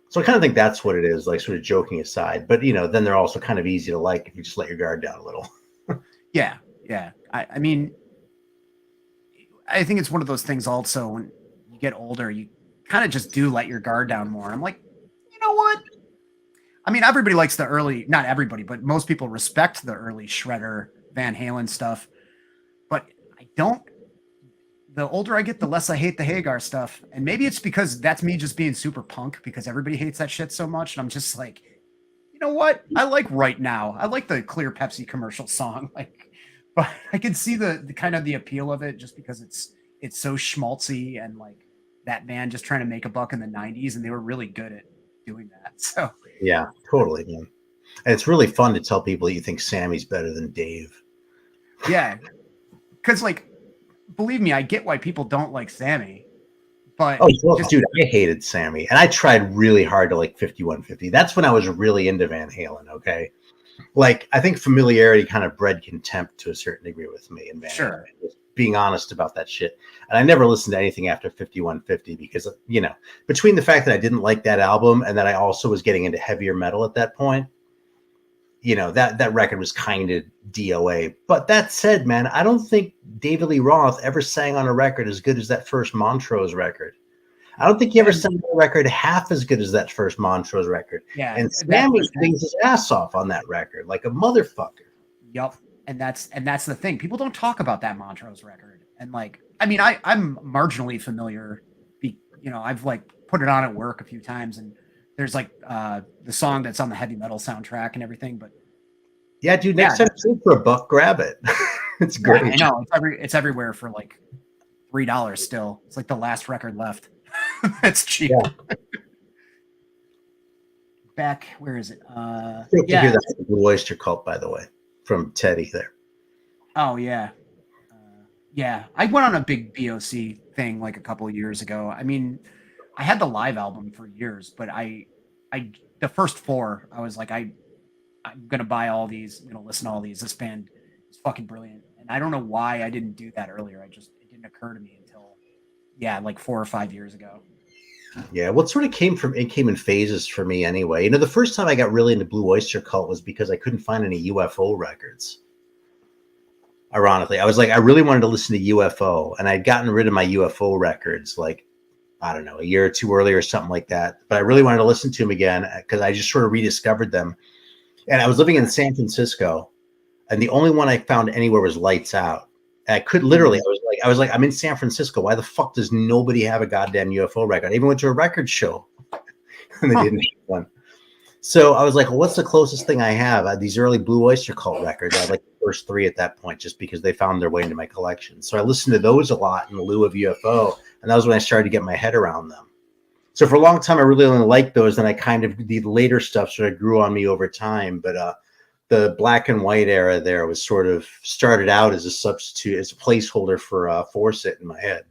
So I kind of think that's what it is, like sort of joking aside. But, then they're also kind of easy to like if you just let your guard down a little. Yeah. Yeah. I mean, I think it's one of those things also when you get older, you kind of just do let your guard down more. I'm like, you know what? I mean, everybody likes the early, not everybody, but most people respect the early Shredder, Van Halen stuff. But I don't, the older I get, the less I hate the Hagar stuff. And maybe it's because that's me just being super punk because everybody hates that shit so much. And I'm just like, you know what? I like Right Now. I like the Clear Pepsi commercial song. Like, but I can see the kind of the appeal of it just because it's so schmaltzy and like that band just trying to make a buck in the 90s. And they were really good at doing that. So yeah, totally, man. And it's really fun to tell people that you think Sammy's better than Dave. Yeah. Because like, believe me, I get why people don't like Sammy, but dude, I hated Sammy, and I tried really hard to like 5150. That's when I was really into Van Halen. Okay, like I think familiarity kind of bred contempt to a certain degree with me and Van Halen. Just being honest about that shit, and I never listened to anything after 5150 because between the fact that I didn't like that album and that I also was getting into heavier metal at that point. That record was kind of DOA. But that said, man, I don't think David Lee Roth ever sang on a record as good as that first Montrose record. I don't think he ever sang on a record half as good as that first Montrose record. Yeah. And Sammy sings his ass off on that record like a motherfucker. Yup. And that's the thing. People don't talk about that Montrose record. And like, I mean, I'm marginally familiar. I've like put it on at work a few times and there's like the song that's on the heavy metal soundtrack and everything, but yeah, dude, next time you see for $1, grab it. It's great. I know it's everywhere for like $3 still. It's like the last record left. It's cheap. Yeah. Back, where is it? You hear that from Blue Oyster Cult, by the way, from Teddy there. Oh yeah, yeah. I went on a big BOC thing like a couple of years ago. I mean, I had the live album for years, but the first 4, I was like, I'm gonna buy all these, listen to all these. This band is fucking brilliant, and I don't know why I didn't do that earlier. It didn't occur to me until, like 4 or 5 years ago. Yeah, what sort of came in phases for me anyway. The first time I got really into Blue Oyster Cult was because I couldn't find any UFO records. Ironically, I was like, I really wanted to listen to UFO, and I'd gotten rid of my UFO records like, I don't know, a year or 2 earlier or something like that. But I really wanted to listen to them again because I just sort of rediscovered them. And I was living in San Francisco, and the only one I found anywhere was Lights Out. And I could literally, I was like, I'm in San Francisco. Why the fuck does nobody have a goddamn UFO record? I even went to a record show, and they didn't have one. So I was like, well, what's the closest thing I have? I had these early Blue Oyster Cult records. I had like the first 3 at that point, just because they found their way into my collection. So I listened to those a lot in lieu of UFO. And that was when I started to get my head around them. So for a long time, I really only liked those. And I kind of, the later stuff sort of grew on me over time. But the black and white era there was sort of started out as a substitute, as a placeholder for Forsyth in my head.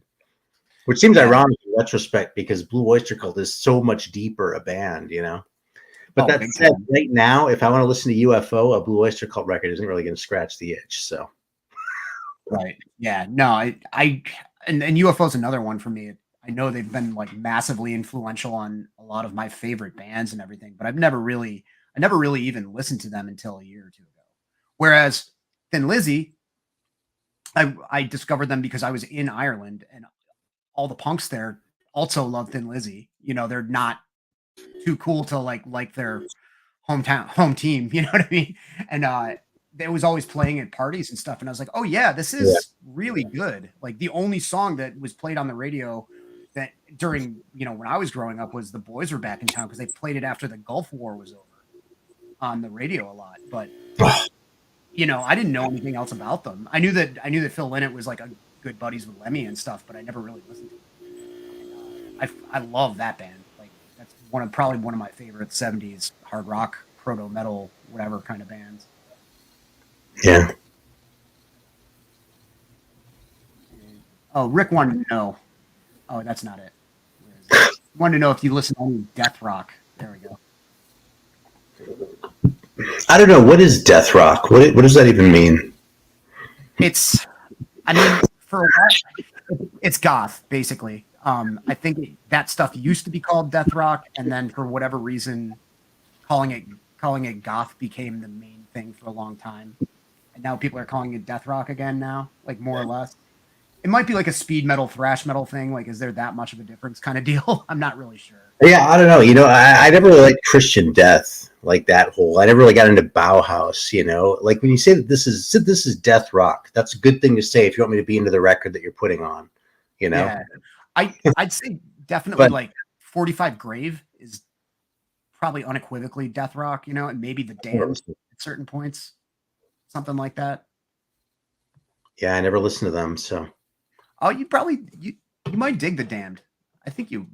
Which seems ironic in retrospect because Blue Oyster Cult is so much deeper a band, But that said, right now, if I want to listen to UFO, a Blue Oyster Cult record isn't really going to scratch the itch. So, right, yeah, no, and UFO is another one for me. I know they've been like massively influential on a lot of my favorite bands and everything, but I never really even listened to them until a year or 2 ago. Whereas Thin Lizzy, I discovered them because I was in Ireland and all the punks there also love Thin Lizzy. They're not too cool to like their home team, you know what I mean? And it was always playing at parties and stuff. And I was like, oh yeah, this is really good. Like the only song that was played on the radio that during, when I was growing up was the Boys Were Back in Town, because they played it after the Gulf War was over on the radio a lot. But I didn't know anything else about them. I knew that Phil Lynott was like a good buddies with Lemmy and stuff, but I never really listened to them. And I love that band. Like that's probably one of my favorite '70s hard rock, proto metal, whatever kind of bands. Yeah. Oh, Rick wanted to know. Oh, that's not it. Wanted to know if you listen to any death rock. There we go. I don't know. What is death rock? What does that even mean? It's goth, basically. I think that stuff used to be called death rock, and then for whatever reason, calling it goth became the main thing for a long time. And now people are calling it death rock again now, like more or less. It might be like a speed metal, thrash metal thing. Like, is there that much of a difference kind of deal? I'm not really sure. Yeah, I don't know. I never really liked Christian death, like that whole. I never really got into Bauhaus. Like when you say that this is death rock, that's a good thing to say if you want me to be into the record that you're putting on. Yeah, I'd say definitely like 45 Grave is probably unequivocally death rock. And maybe the Damned at certain points, something like that. Yeah, I never listened to them, so. Oh, you might dig the Damned. I think you.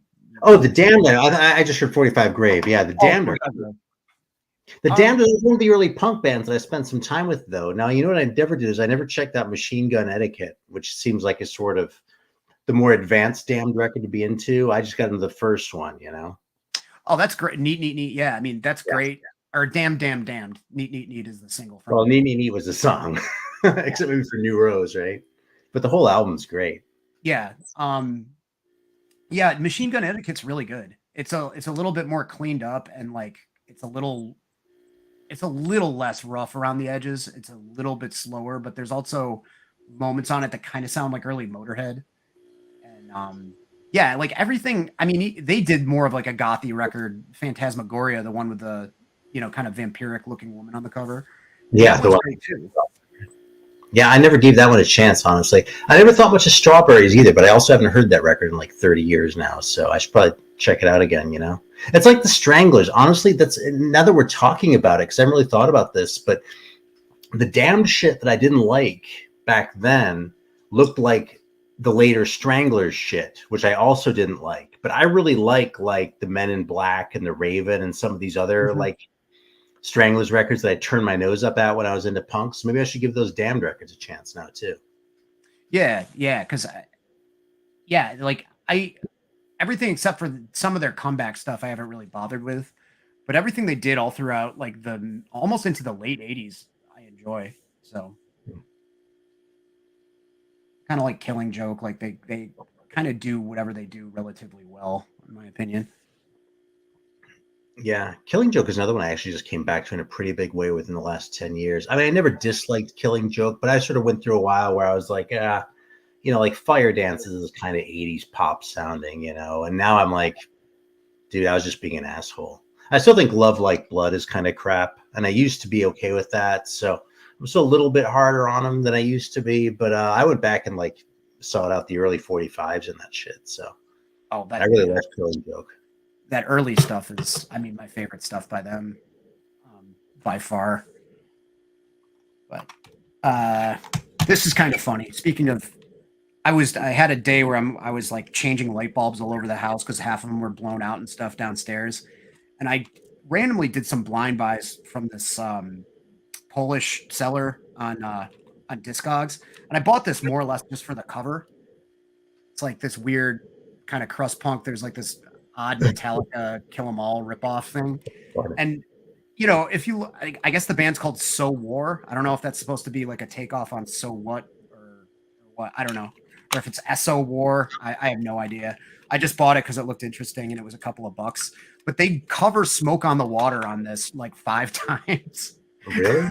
Oh, the Damned! I just heard 45 Grave. Yeah, the Damned. The Damned is one of the early punk bands that I spent some time with, though. Now, you know what I never did is I never checked out Machine Gun Etiquette, which seems like a sort of the more advanced Damned record to be into. I just got into the first one, Oh, that's great. Neat. Yeah, I mean that's great. Or Damned. Neat is the single. Well, Neat was the song, except maybe for New Rose, right? But the whole album's great. Yeah. Yeah, Machine Gun Etiquette's really good. It's a little bit more cleaned up, and like it's a little less rough around the edges. It's a little bit slower, but there's also moments on it that kind of sound like early Motorhead. And yeah, like everything. I mean, they did more of like a gothy record, Phantasmagoria, the one with the kind of vampiric looking woman on the cover. Yeah, the one great too. Yeah, I never gave that one a chance, honestly. I never thought much of Strawberries either, but I also haven't heard that record in like 30 years now, so I should probably check it out again, It's like the Stranglers. Honestly, now that we're talking about it, because I haven't really thought about this, but the damned shit that I didn't like back then looked like the later Stranglers shit, which I also didn't like. But I really like the Men in Black and the Raven and some of these other like Stranglers records that I turned my nose up at when I was into punk. So maybe I should give those Damned records a chance now too. Yeah, because everything except for some of their comeback stuff I haven't really bothered with, but everything they did all throughout like the almost into the late 80s I enjoy. So kind of like Killing Joke, like they kind of do whatever they do relatively well, in my opinion. Yeah, Killing Joke is another one I actually just came back to in a pretty big way within the last 10 years. I mean, I never disliked Killing Joke, but I sort of went through a while where I was like, like Fire Dances is kind of 80s pop sounding, and now I'm like, dude, I was just being an asshole. I still think Love Like Blood is kind of crap, and I used to be okay with that, so I'm still a little bit harder on them than I used to be, but I went back and like sought out the early 45s and that shit, so I really love Killing Joke. That early stuff is, I mean, my favorite stuff by them, by far. But this is kind of funny. Speaking of, I had a day where I was like changing light bulbs all over the house because half of them were blown out and stuff downstairs, and I randomly did some blind buys from this Polish seller on Discogs, and I bought this more or less just for the cover. It's like this weird kind of crust punk. There's like this odd Metallica Kill 'Em All ripoff thing. And, if you, I guess the band's called So War. I don't know if that's supposed to be like a takeoff on So What or what. I don't know. Or if it's SO War. I have no idea. I just bought it because it looked interesting and it was a couple of bucks. But they cover Smoke on the Water on this like 5 times. Really?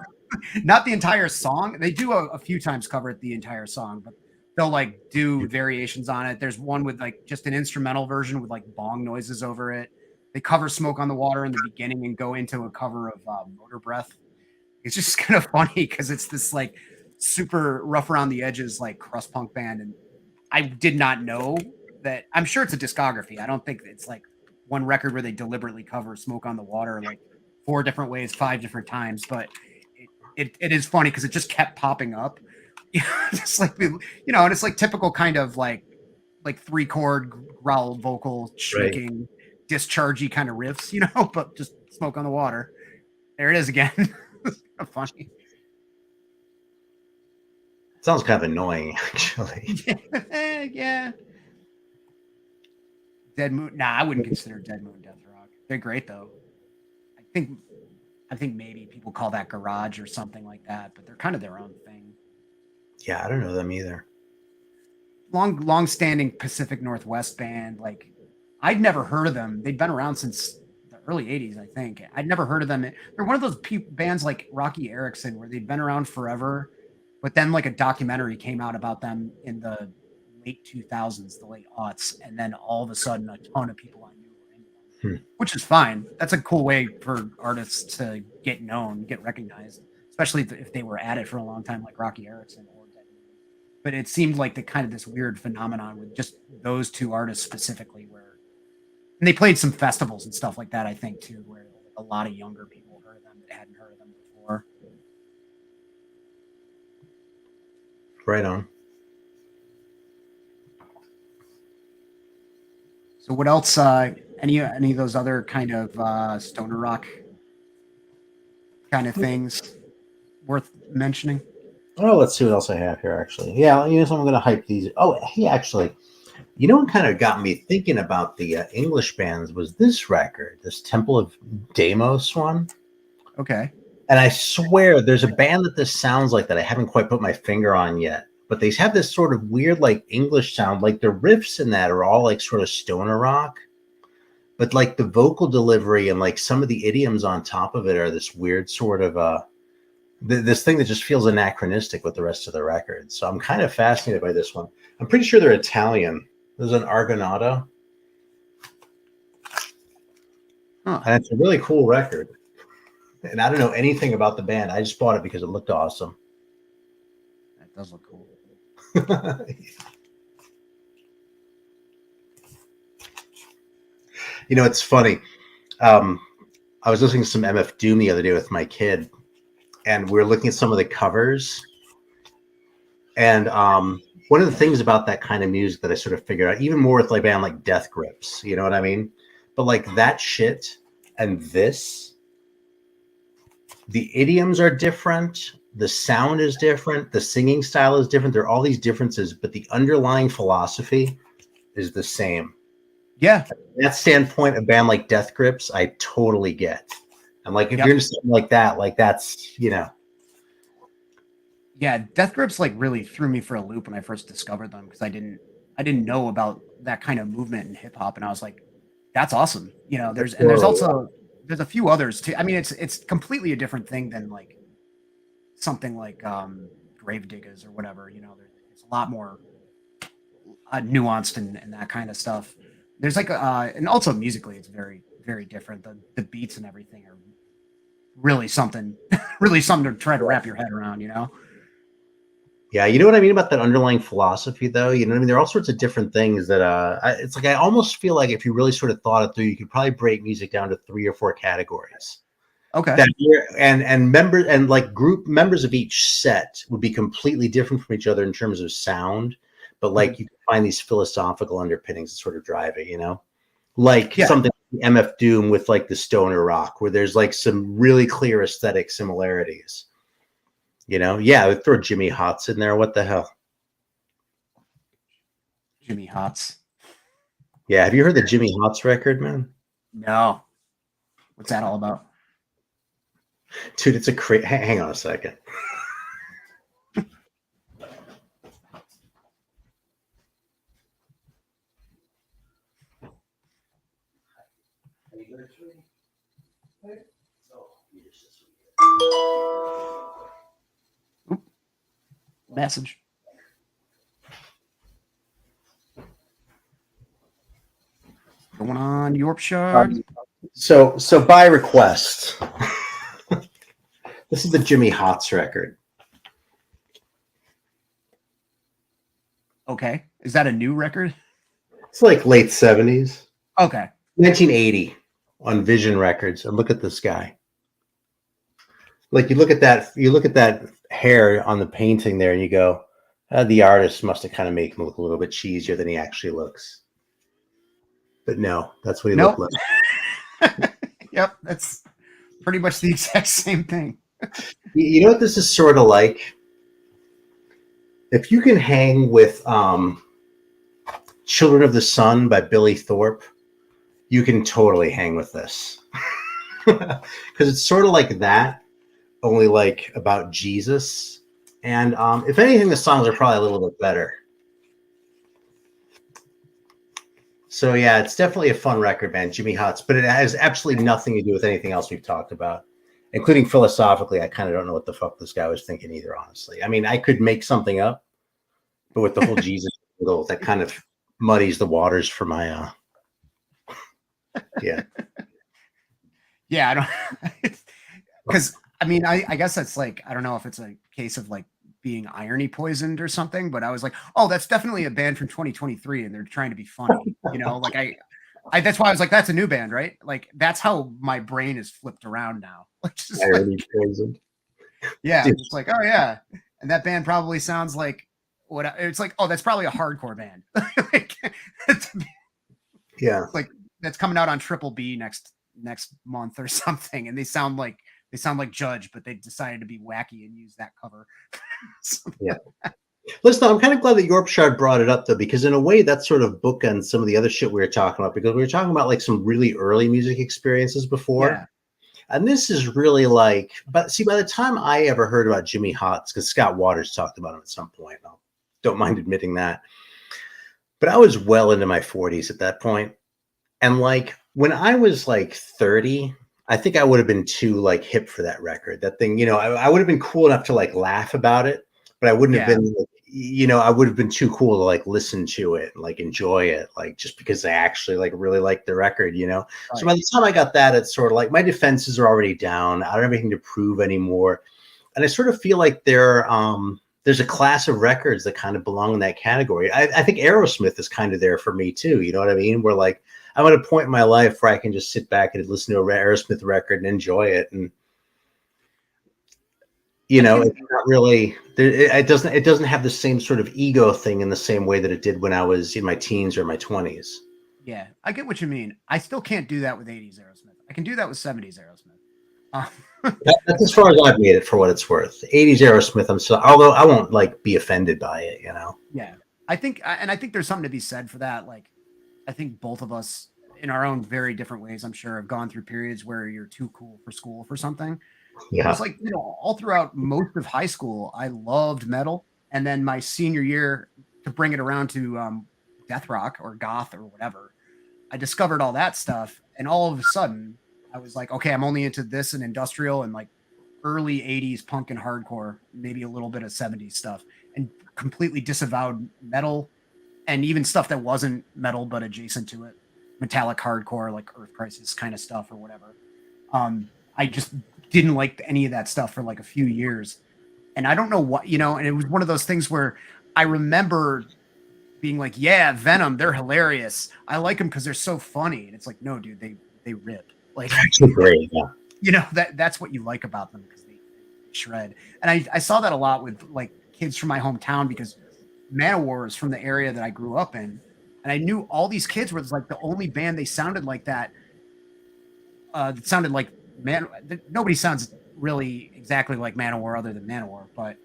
Not the entire song. They do a few times cover it the entire song, but they'll like do variations on it. There's one with like just an instrumental version with like bong noises over it. They cover Smoke on the Water in the beginning and go into a cover of Motor Breath. It's just kind of funny because it's this like super rough around the edges like crust punk band, and I did not know that I'm sure it's a discography. I don't think it's like one record where they deliberately cover Smoke on the Water like 4 different ways, 5 different times, but it is funny because it just kept popping up. Just like and it's like typical kind of like 3-chord growl vocal Right. shrieking dischargey kind of riffs, but just Smoke on the Water. There it is again. It's kind of funny. Sounds kind of annoying, actually. Yeah. Dead Moon. Nah, I wouldn't consider Dead Moon death rock. They're great though. I think maybe people call that garage or something like that, but they're kind of their own thing. Yeah, I don't know them either. Long-standing Pacific Northwest band. Like, I'd never heard of them. They'd been around since the early '80s, I think. I'd never heard of them. They're one of those bands like Rocky Erickson, where they'd been around forever, but then like a documentary came out about them in the late 2000s, the late aughts, and then all of a sudden, a ton of people I knew were into them, which is fine. That's a cool way for artists to get known, get recognized, especially if they were at it for a long time, like Rocky Erickson or Dead Moon. But it seemed like the kind of this weird phenomenon with just those 2 artists specifically, and they played some festivals and stuff like that, I think, too, where a lot of younger people heard of them that hadn't heard of them before. Right on. So what else? Any of those other kind of stoner rock kind of things worth mentioning? Oh, let's see what else I have here, actually. Yeah, so I'm going to hype these. Oh, hey, actually, what kind of got me thinking about the English bands was this record, this Temple of Deimos one. Okay. And I swear there's a band that this sounds like that I haven't quite put my finger on yet. But they have this sort of weird, like, English sound. Like, the riffs in that are all, like, sort of stoner rock. But, like, the vocal delivery and, like, some of the idioms on top of it are this weird sort of this thing that just feels anachronistic with the rest of the record. So I'm kind of fascinated by this one. I'm pretty sure they're Italian. There's an Argonato. Huh. And it's a really cool record. And I don't know anything about the band. I just bought it because it looked awesome. That does look cool. It's funny. I was listening to some MF Doom the other day with my kid, and we were looking at some of the covers. And one of the things about that kind of music that I sort of figured out, even more with like a band like Death Grips, you know what I mean? But like that shit and this, the idioms are different, the sound is different, the singing style is different. There are all these differences, but the underlying philosophy is the same. Yeah. From that standpoint, a band like Death Grips, I totally get. And like if you're into something like that, like that's, Yeah, Death Grips like really threw me for a loop when I first discovered them, because I didn't know about that kind of movement in hip hop, and I was like, that's awesome. There's a few others too. I mean, it's completely a different thing than like something like Gravediggers or whatever. It's a lot more nuanced and that kind of stuff. There's like and also musically it's very, very different. The beats and everything are really something to try to wrap your head around. Yeah, you know what I mean about that underlying philosophy, though? You know what I mean? There are all sorts of different things that it's like I almost feel like if you really sort of thought it through, you could probably break music down to 3 or 4 categories. Okay. And members and like group members of each set would be completely different from each other in terms of sound, but like you can find these philosophical underpinnings that sort of drive it, Like something like MF Doom with like the stoner rock, where there's like some really clear aesthetic similarities. I would throw Jimmy Hotz in there. What the hell? Jimmy Hotz. Yeah, have you heard the Jimmy Hotz record, man? No. What's that all about? Dude, it's a crazy. Hang on a second. Message. Going on Yorkshire. So by request, this is the Jimmy Hotz record. Okay, is that a new record? It's like late 70s, Okay. 1980 on Vision Records. And look at this guy. Like you look at that hair on the painting there, and you go, the artist must have kind of made him look a little bit cheesier than he actually looks. But no, that's what he looked Nope. like. Yep, that's pretty much the exact same thing. You know what this is sort of like? If you can hang with Children of the Sun by Billy Thorpe, you can totally hang with this. Because it's sort of like that, only like about Jesus. And if anything, the songs are probably a little bit better. So yeah, it's definitely a fun record, man, Jimmy Hotz, but it has absolutely nothing to do with anything else we've talked about, including philosophically. I kind of don't know what the fuck this guy was thinking either, honestly. I mean, I could make something up, but with the whole Jesus angle, that kind of muddies the waters for my yeah. Yeah, I don't because I mean I guess that's like, I don't know if it's a case of like being irony poisoned or something, but I was like, oh, that's definitely a band from 2023 and they're trying to be funny, you know, like I that's why I was like, that's a new band, right? Like that's how my brain is flipped around now. Like, just Irony like, poisoned. yeah, Dude. it's like, oh yeah, and that band probably sounds like what it's like. Oh, that's probably a hardcore band. Like, Yeah. like that's coming out on Triple B next month or something, and they sound like Judge, but they decided to be wacky and use that cover. Yeah. Listen, I'm kind of glad that Yorkshire brought it up, though, because in a way that's sort of bookends some of the other shit we were talking about, because we were talking about like some really early music experiences before. Yeah. And this is really like, but see, by the time I ever heard about Jimmy Hotz, because Scott Waters talked about him at some point, I don't mind admitting that, but I was well into my 40s at that point. And like when I was like 30, I think I would have been too like hip for that record. That thing, you know, I would have been cool enough to like laugh about it, but I wouldn't have been, you know, I would have been too cool to like listen to it and like enjoy it, like just because I actually like really liked the record, you know. Right. So by the time I got that, it's sort of like my defenses are already down. I don't have anything to prove anymore, and I sort of feel like there's a class of records that kind of belong in that category. I think Aerosmith is kind of there for me too. You know what I mean? Where like I'm at a point in my life where I can just sit back and listen to a Aerosmith record and enjoy it, and you know, it's not really. It doesn't have the same sort of ego thing in the same way that it did when I was in my teens or my 20s. Yeah, I get what you mean. I still can't do that with 80s Aerosmith. I can do that with 70s Aerosmith. That's as far as I've made it, for what it's worth. 80s Aerosmith, I'm still, although I won't like be offended by it, you know. Yeah, I think there's something to be said for that. Like, I think both of us, in our own very different ways, I'm sure, have gone through periods where you're too cool for school for something. Yeah, it's like, you know, all throughout most of high school, I loved metal, and then my senior year, to bring it around to death rock or goth or whatever, I discovered all that stuff, and all of a sudden, I was like, okay, I'm only into this and industrial and like early 80s punk and hardcore, maybe a little bit of 70s stuff, and completely disavowed metal and even stuff that wasn't metal but adjacent to it, metallic hardcore, like Earth Crisis kind of stuff or whatever. I just didn't like any of that stuff for like a few years. And I don't know what, you know, and it was one of those things where I remember being like, yeah, Venom, they're hilarious. I like them because they're so funny. And it's like, no, dude, they rip. Like, great, yeah. You know, that's what you like about them, because they shred. And I saw that a lot with like kids from my hometown, because Manowar is from the area that I grew up in. And I knew all these kids were like the only band they sounded like that. That sounded like nobody sounds really exactly like Manowar other than Manowar, but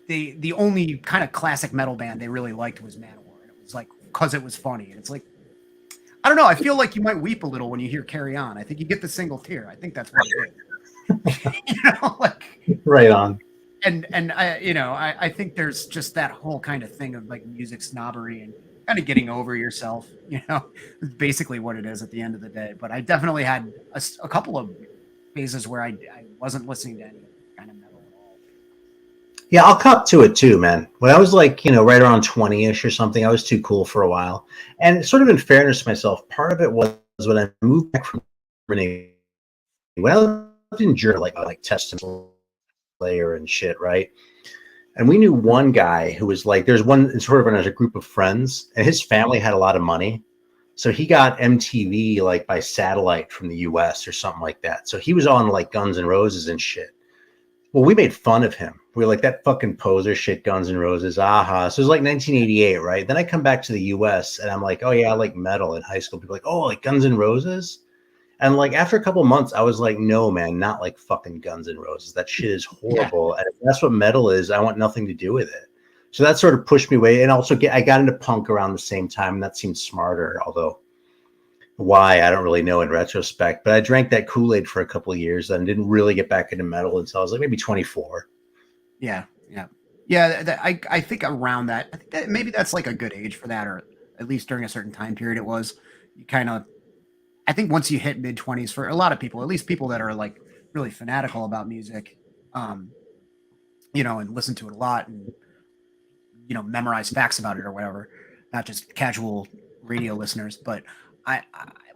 the only kind of classic metal band they really liked was Manowar. And it was like, because it was funny. And it's like, I don't know. I feel like you might weep a little when you hear Carry On. I think you get the single tear. I think that's what it is. You know, like, right on. And I, you know, I think there's just that whole kind of thing of like music snobbery and kind of getting over yourself, you know, is basically what it is at the end of the day. But I definitely had a couple of phases where I wasn't listening to any kind of metal at all. Yeah, I'll cop to it too, man. When I was like, you know, right around 20-ish or something, I was too cool for a while. And sort of in fairness to myself, part of it was when I moved back from Germany, when I lived in Germany, like Testament Slayer and shit, right? And we knew one guy who was like, there's one sort of as a group of friends, and his family had a lot of money. So he got MTV like by satellite from the US or something like that. So he was on like Guns N' Roses and shit. Well, we made fun of him. We were like, that fucking poser shit, Guns N' Roses. Aha. So it was like 1988, right? Then I come back to the US and I'm like, oh yeah, I like metal in high school. People are like, oh, like Guns N' Roses? And like after a couple of months, I was like, no, man, not like fucking Guns N' Roses. That shit is horrible. And if that's what metal is, I want nothing to do with it. So that sort of pushed me away. And also I got into punk around the same time, and that seemed smarter, although why I don't really know in retrospect. But I drank that Kool-Aid for a couple of years and didn't really get back into metal until I was like maybe 24. Yeah. I think around that, I think that maybe that's like a good age for that, or at least during a certain time period it was. You kind of, I think once you hit mid-20s, for a lot of people, at least people that are like really fanatical about music, and listen to it a lot and, memorize facts about it or whatever, not just casual radio listeners. But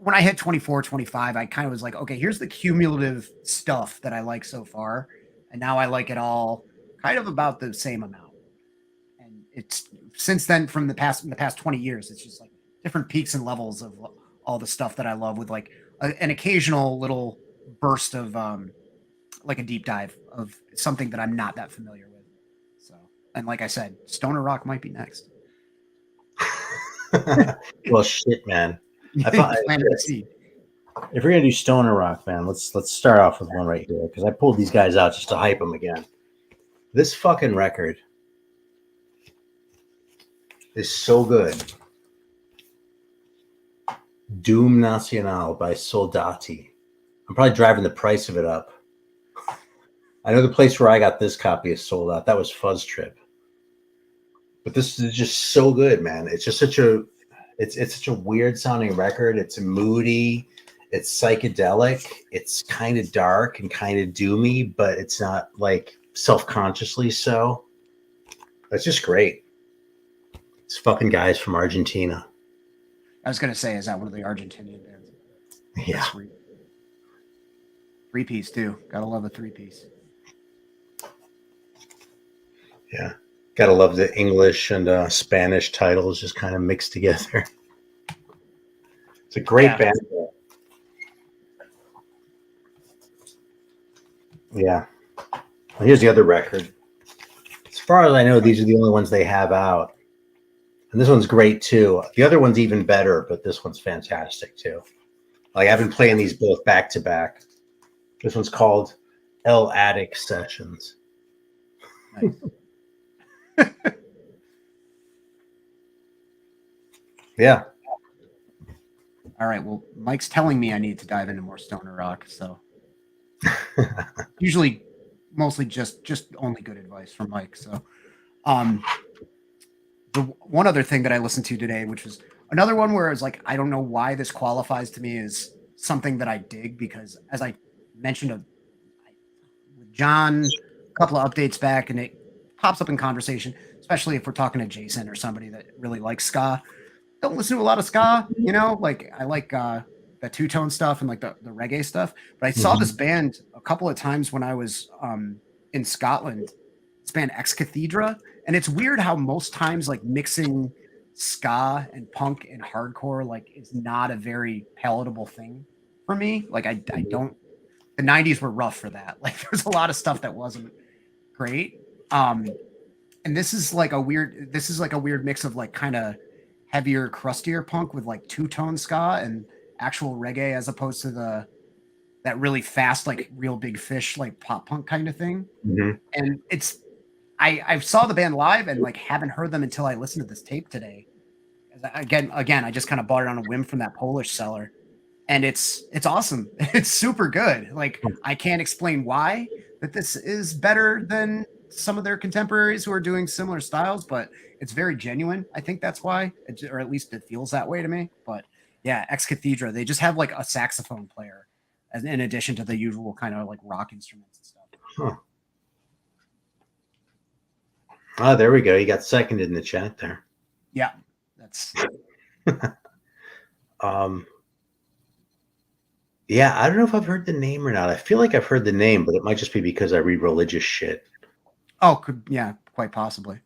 when I hit 24, 25, I kind of was like, okay, here's the cumulative stuff that I like so far. And now I like it all kind of about the same amount. And it's since then, in the past 20 years, it's just like different peaks and levels of all the stuff that I love, with like an occasional little burst of like a deep dive of something that I'm not that familiar with. So, and like I said, stoner rock might be next. Well, shit, man. I thought if we're gonna do stoner rock, man, let's start off with one right here, because I pulled these guys out just to hype them again. This fucking record is so good. Doom Nacional by Soldati. I'm probably driving the price of it up. I know the place where I got this copy is sold out. That was Fuzz Trip. But this is just so good, man. It's just such a weird sounding record. It's moody, it's psychedelic, it's kind of dark and kind of doomy, but it's not like self-consciously so. It's just great. It's fucking guys from Argentina. I was gonna say, is that one of the Argentinian bands? Yeah. Three-piece too. Gotta love a three-piece. Yeah. Gotta love the English and Spanish titles just kind of mixed together. It's a great band. Yeah. Well, here's the other record. As far as I know, these are the only ones they have out. And this one's great too. The other one's even better, but this one's fantastic too. Like, I've been playing these both back to back. This one's called El Attic Sessions. Nice. Yeah. All right. Well, Mike's telling me I need to dive into more stoner rock. So usually, mostly just only good advice from Mike. So, the one other thing that I listened to today, which was another one where I was like, I don't know why this qualifies to me as something that I dig, because as I mentioned with John a couple of updates back, and it pops up in conversation, especially if we're talking to Jason or somebody that really likes ska. Don't listen to a lot of ska, like I like the two-tone stuff and like the reggae stuff. But I saw this band a couple of times when I was in Scotland. This band Ex Cathedra. And it's weird how most times like mixing ska and punk and hardcore like is not a very palatable thing for me. Like I don't, the 90s were rough for that. Like there's a lot of stuff that wasn't great. And this is like a weird mix of like kind of heavier, crustier punk with like two-tone ska and actual reggae, as opposed to that really fast, like Real Big Fish, like pop punk kind of thing. Mm-hmm. And I saw the band live and like haven't heard them until I listened to this tape today. Again, I just kind of bought it on a whim from that Polish seller, and it's awesome. It's super good. Like I can't explain why that this is better than some of their contemporaries who are doing similar styles, but it's very genuine. I think that's why, or at least it feels that way to me. But yeah, Ex Cathedra, they just have like a saxophone player in addition to the usual kind of like rock instruments and stuff. Huh. Oh, there we go. You got seconded in the chat there. Yeah, that's. Yeah, I don't know if I've heard the name or not. I feel like I've heard the name, but it might just be because I read religious shit. Oh, quite possibly.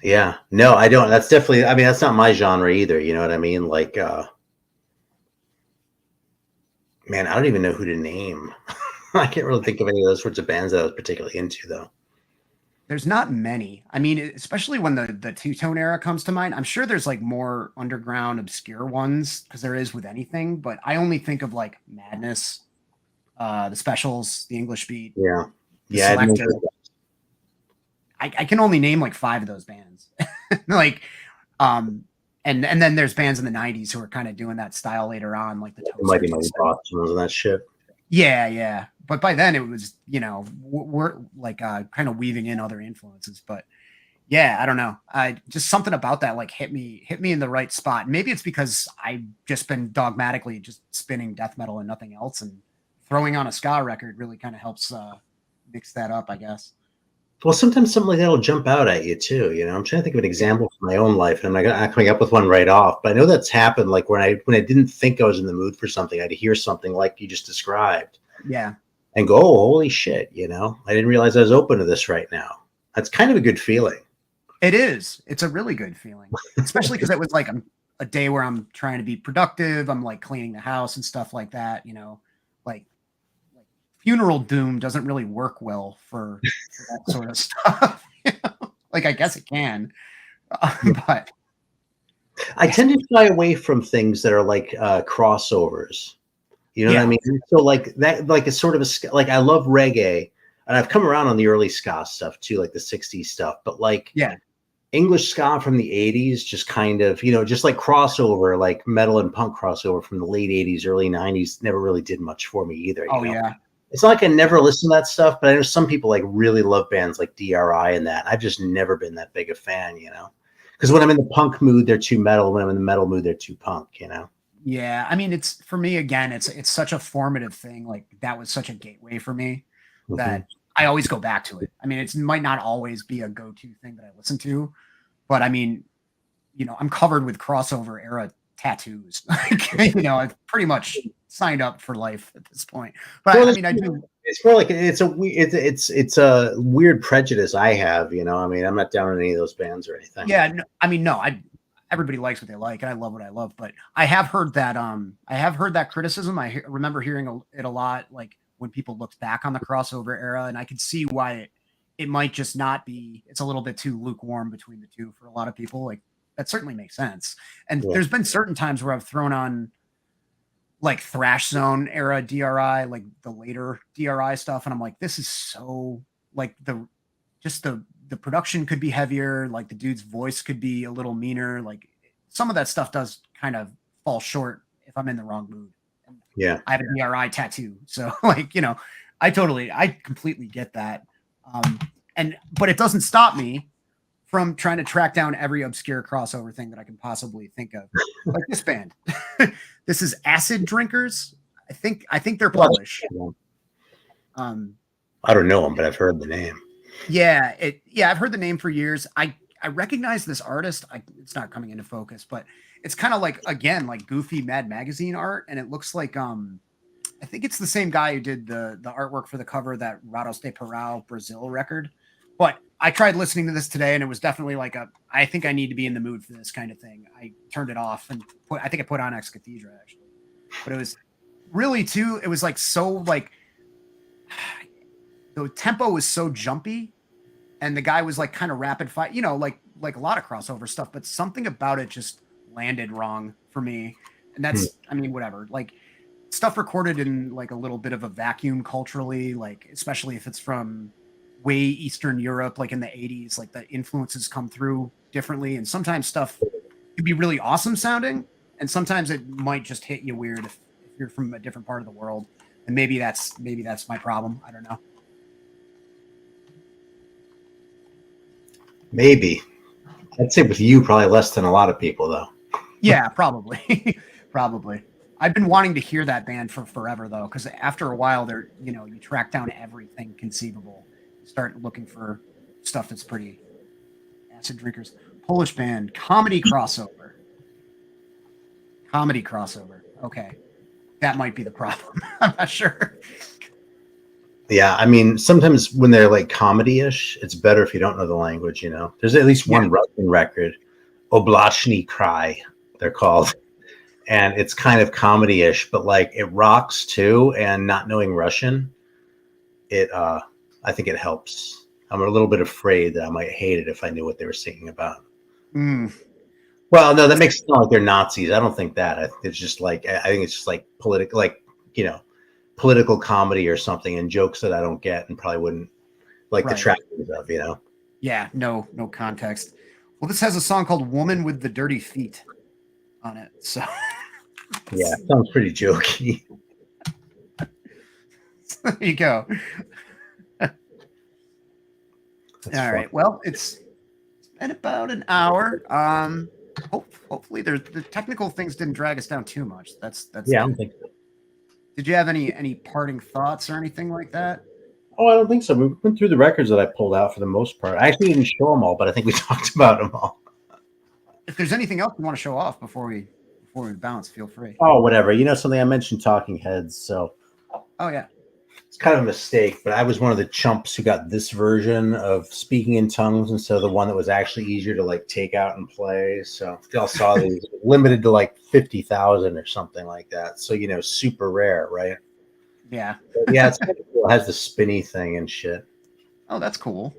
Yeah. No, I don't. That's definitely, I mean, that's not my genre either. You know what I mean? Like, man, I don't even know who to name. I can't really think of any of those sorts of bands that I was particularly into, though. There's not many. I mean, especially when the two-tone era comes to mind. I'm sure there's like more underground, obscure ones because there is with anything. But I only think of like Madness, the Specials, the English Beat, Yeah. the Yeah. Selective. I can only name like 5 of those bands. Like, and then there's bands in the '90s who are kind of doing that style later on, like the Mighty Toasters. Mighty Boston and that shit. Yeah. But by then it was, we're like kind of weaving in other influences. But yeah, I don't know. I just something about that like hit me in the right spot. Maybe it's because I've just been dogmatically just spinning death metal and nothing else, and throwing on a ska record really kind of helps mix that up, I guess. Well, sometimes something like that will jump out at you too. You know, I'm trying to think of an example from my own life, and I'm not coming up with one right off. But I know that's happened. Like when I didn't think I was in the mood for something, I'd hear something like you just described, Yeah. and go, "Oh, holy shit!" You know, I didn't realize I was open to this right now. That's kind of a good feeling. It is. It's a really good feeling, especially because it was like a day where I'm trying to be productive. I'm like cleaning the house and stuff like that. Like funeral doom doesn't really work well for that sort of stuff. Like I guess it can, but I tend to shy away from things that are like crossovers. You know what I mean? So like that, like it's sort of like I love reggae, and I've come around on the early ska stuff too, like the '60s stuff. But like yeah, English ska from the '80s, just kind of, just like crossover, like metal and punk crossover from the late '80s, early '90s, never really did much for me either. oh yeah, It's not like I never listened to that stuff, but I know some people like really love bands like DRI and that. I've just never been that big a fan, because when I'm in the punk mood, they're too metal. When I'm in the metal mood, they're too punk, yeah. I mean, it's for me again. It's such a formative thing. Like that was such a gateway for me that I always go back to it. I mean, it might not always be a go-to thing that I listen to, but I mean, I'm covered with crossover era tattoos. Like, I've pretty much signed up for life at this point. But Well, I mean, I do. It's more like it's a weird prejudice I have. I mean, I'm not down on any of those bands or anything. Yeah, no, I mean, no. Everybody likes what they like, and I love what I love. But I have heard that criticism. I remember hearing it a lot, like when people looked back on the crossover era, and I could see why it might just not be. It's a little bit too lukewarm between the two for a lot of people. Like that certainly makes sense. And there's been certain times where I've thrown on like Thrash Zone era DRI, like the later DRI stuff, and I'm like, this is so like the production could be heavier, like the dude's voice could be a little meaner. Like some of that stuff does kind of fall short if I'm in the wrong mood. Yeah, I have a DRI tattoo, so like I completely get that. But it doesn't stop me from trying to track down every obscure crossover thing that I can possibly think of. Like this band. This is Acid Drinkers. I think they're Polish. I don't know them, but I've heard the name. Yeah, I've heard the name for years. I recognize this artist. It's not coming into focus, but it's kind of like, again, like goofy Mad Magazine art, and it looks like I think it's the same guy who did the artwork for the cover of that Rados de Parau Brazil record. But I tried listening to this today, and it was definitely like I think I need to be in the mood for this kind of thing. I turned it off and I think I put on Ex Cathedra actually. But it was really too, it was like so like the tempo was so jumpy, and the guy was like kind of rapid fire, like a lot of crossover stuff, but something about it just landed wrong for me. And that's, I mean, whatever, like stuff recorded in like a little bit of a vacuum culturally, like especially if it's from way Eastern Europe, like in the 80s, like the influences come through differently. And sometimes stuff could be really awesome sounding, and sometimes it might just hit you weird if you're from a different part of the world. And maybe that's my problem. I don't know. Maybe. I'd say with you, probably less than a lot of people, though. Yeah, probably. Probably. I've been wanting to hear that band for forever, though, because after a while, you track down everything conceivable. Start looking for stuff that's pretty Acid Drinkers. Polish band, comedy crossover. Comedy crossover. Okay. That might be the problem. I'm not sure. Yeah, I mean, sometimes when they're like comedy-ish, it's better if you don't know the language, you know. There's at least Yeah. one Russian record, Oblachny Cry, they're called. And it's kind of comedy-ish, but like it rocks too, and not knowing Russian, it I think it helps. I'm a little bit afraid that I might hate it if I knew what they were singing about. Mm. Well, no, that makes it sound like they're Nazis. I don't think that. I think it's just like I think it's just like political, like you know, political comedy or something, and jokes that I don't get and probably wouldn't like the Right. trappings of, you know. Yeah, no context. Well, this has a song called "Woman with the Dirty Feet" on it, so Yeah, sounds pretty jokey. there you go. That's All fun. right. Well, it's been about an hour. Hopefully, the technical things didn't drag us down too much. That's Yeah, I good. don't think so. Did you have any parting thoughts or anything like that? Oh, I don't think so. We went through the records that I pulled out for the most part. I actually didn't show them all, but I think we talked about them all. If there's anything else you want to show off before we bounce, feel free. Oh, whatever. You know something? I mentioned Talking Heads, so Oh yeah. it's kind of a mistake, but I was one of the chumps who got this version of Speaking in Tongues instead of the one that was actually easier to like take out and play. So if y'all saw these, limited to like 50,000 or something like that. So, you know, super rare, right? Yeah. But yeah, it's kind of cool. It has the spinny thing and shit. Oh, that's cool.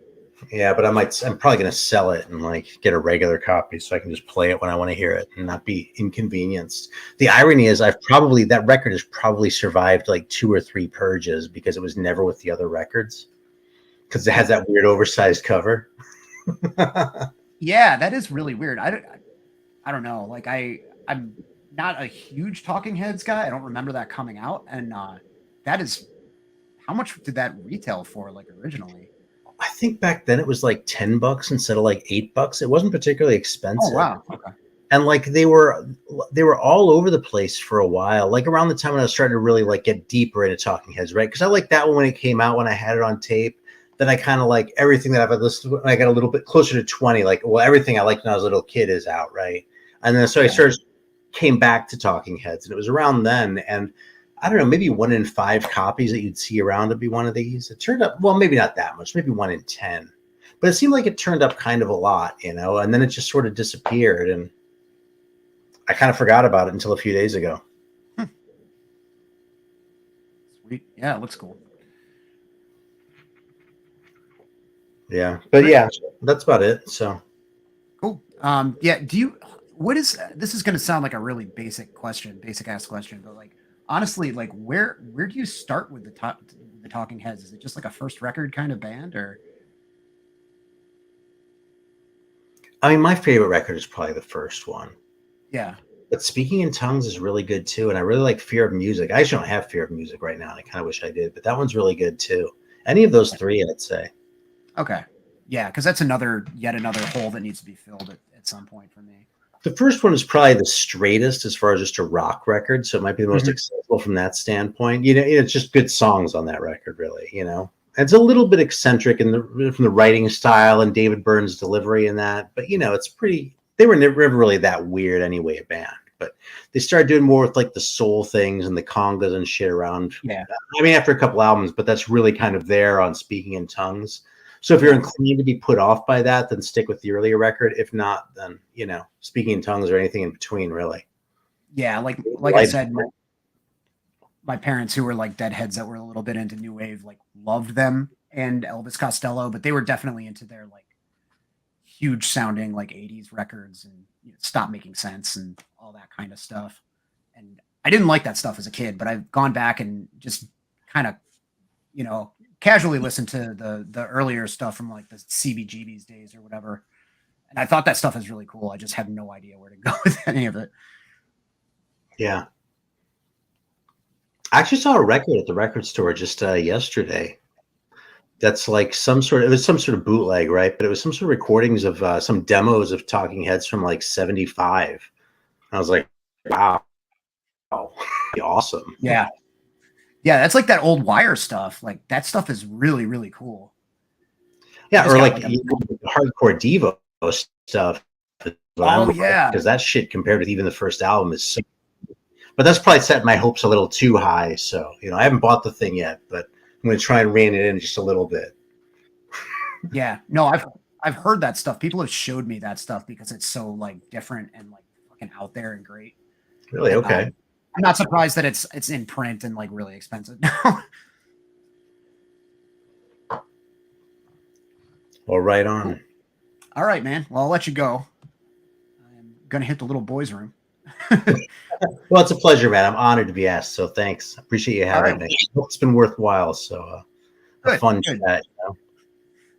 Yeah, but I'm probably gonna sell it and like get a regular copy so I can just play it when I want to hear it and not be inconvenienced. The irony is that record has probably survived like 2 or 3 purges because it was never with the other records because it has that weird oversized cover. Yeah, that is really weird. I don't know. Like I'm not a huge Talking Heads guy. I don't remember that coming out, and that is how much did that retail for like originally? I think back then it was like $10 instead of like $8. It wasn't particularly Oh expensive. wow. Okay. And like they were all over the place for a while, like around the time when I was starting to really like get deeper into Talking Heads, right? Because I like that one when it came out, when I had it on tape. Then I kind of like everything that I've listened to when I got a little bit closer to 20, like, well, everything I liked when I was a little kid is out, right? And then so I came back to Talking Heads, and it was around then. And I don't know, maybe 1 in 5 copies that you'd see around would be one of these. It turned up, well, maybe not that much, maybe 1 in 10. But it seemed like it turned up kind of a lot, you know, and then it just sort of disappeared. And I kind of forgot about it until a few days ago. Sweet. Yeah, it looks cool. Yeah. But yeah, that's about it. So Cool. Yeah. This is going to sound like a really basic ass question, but like, honestly, like where do you start with the Talking Heads? Is it just like a first record kind of band, or? I mean, my favorite record is probably the first one. Yeah. But Speaking in Tongues is really good too. And I really like Fear of Music. I actually don't have Fear of Music right now. I kind of wish I did, but that one's really good too. Any of those 3, I'd say. Okay. Yeah, because that's yet another hole that needs to be filled at some point for me. The first one is probably the straightest as far as just a rock record. So it might be the most accessible from that standpoint. You know, it's just good songs on that record, really, you know. And it's a little bit eccentric from the writing style and David Byrne's delivery in that. But, you know, it's pretty, they were never really that weird anyway, a band. But they started doing more with like the soul things and the congas and shit around. Yeah. I mean, after a couple albums, but that's really kind of there on Speaking in Tongues. So if you're inclined to be put off by that, then stick with the earlier record. If not, then, you know, Speaking in Tongues or anything in between, really. Yeah, like I said, my parents, who were like deadheads that were a little bit into new wave, like loved them and Elvis Costello, but they were definitely into their like huge sounding like 80s records and Stop Making Sense and all that kind of stuff. And I didn't like that stuff as a kid, but I've gone back and just kind of, you know, casually listened to the earlier stuff from like the CBGB's days or whatever. And I thought that stuff is really cool. I just have no idea where to go with any of it. Yeah. I actually saw a record at the record store just yesterday. That's like it was some sort of bootleg, right? But it was some sort of recordings of some demos of Talking Heads from like 75. I was like, wow, awesome. Yeah. Yeah, that's like that old Wire stuff. Like that stuff is really, really cool. Yeah, or like hardcore Devo stuff. Oh yeah, because that shit compared with even the first album is so. But that's probably set my hopes a little too high. So, you know, I haven't bought the thing yet, but I'm going to try and rein it in just a little bit. Yeah, no, I've heard that stuff. People have showed me that stuff because it's so like different and like fucking out there and great. Really? Okay. I'm not surprised that it's in print and like really expensive now. Well, right on. All right, man. Well, I'll let you go. I'm gonna hit the little boys' room. Well, it's a pleasure, man. I'm honored to be asked. So thanks. Appreciate you having me. It's been worthwhile. So a fun chat. You know?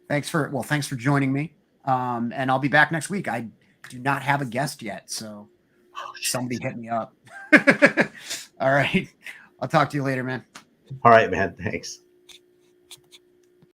Thanks for joining me. And I'll be back next week. I do not have a guest yet, so somebody hit me up. All right. I'll talk to you later, man. All right, man. Thanks.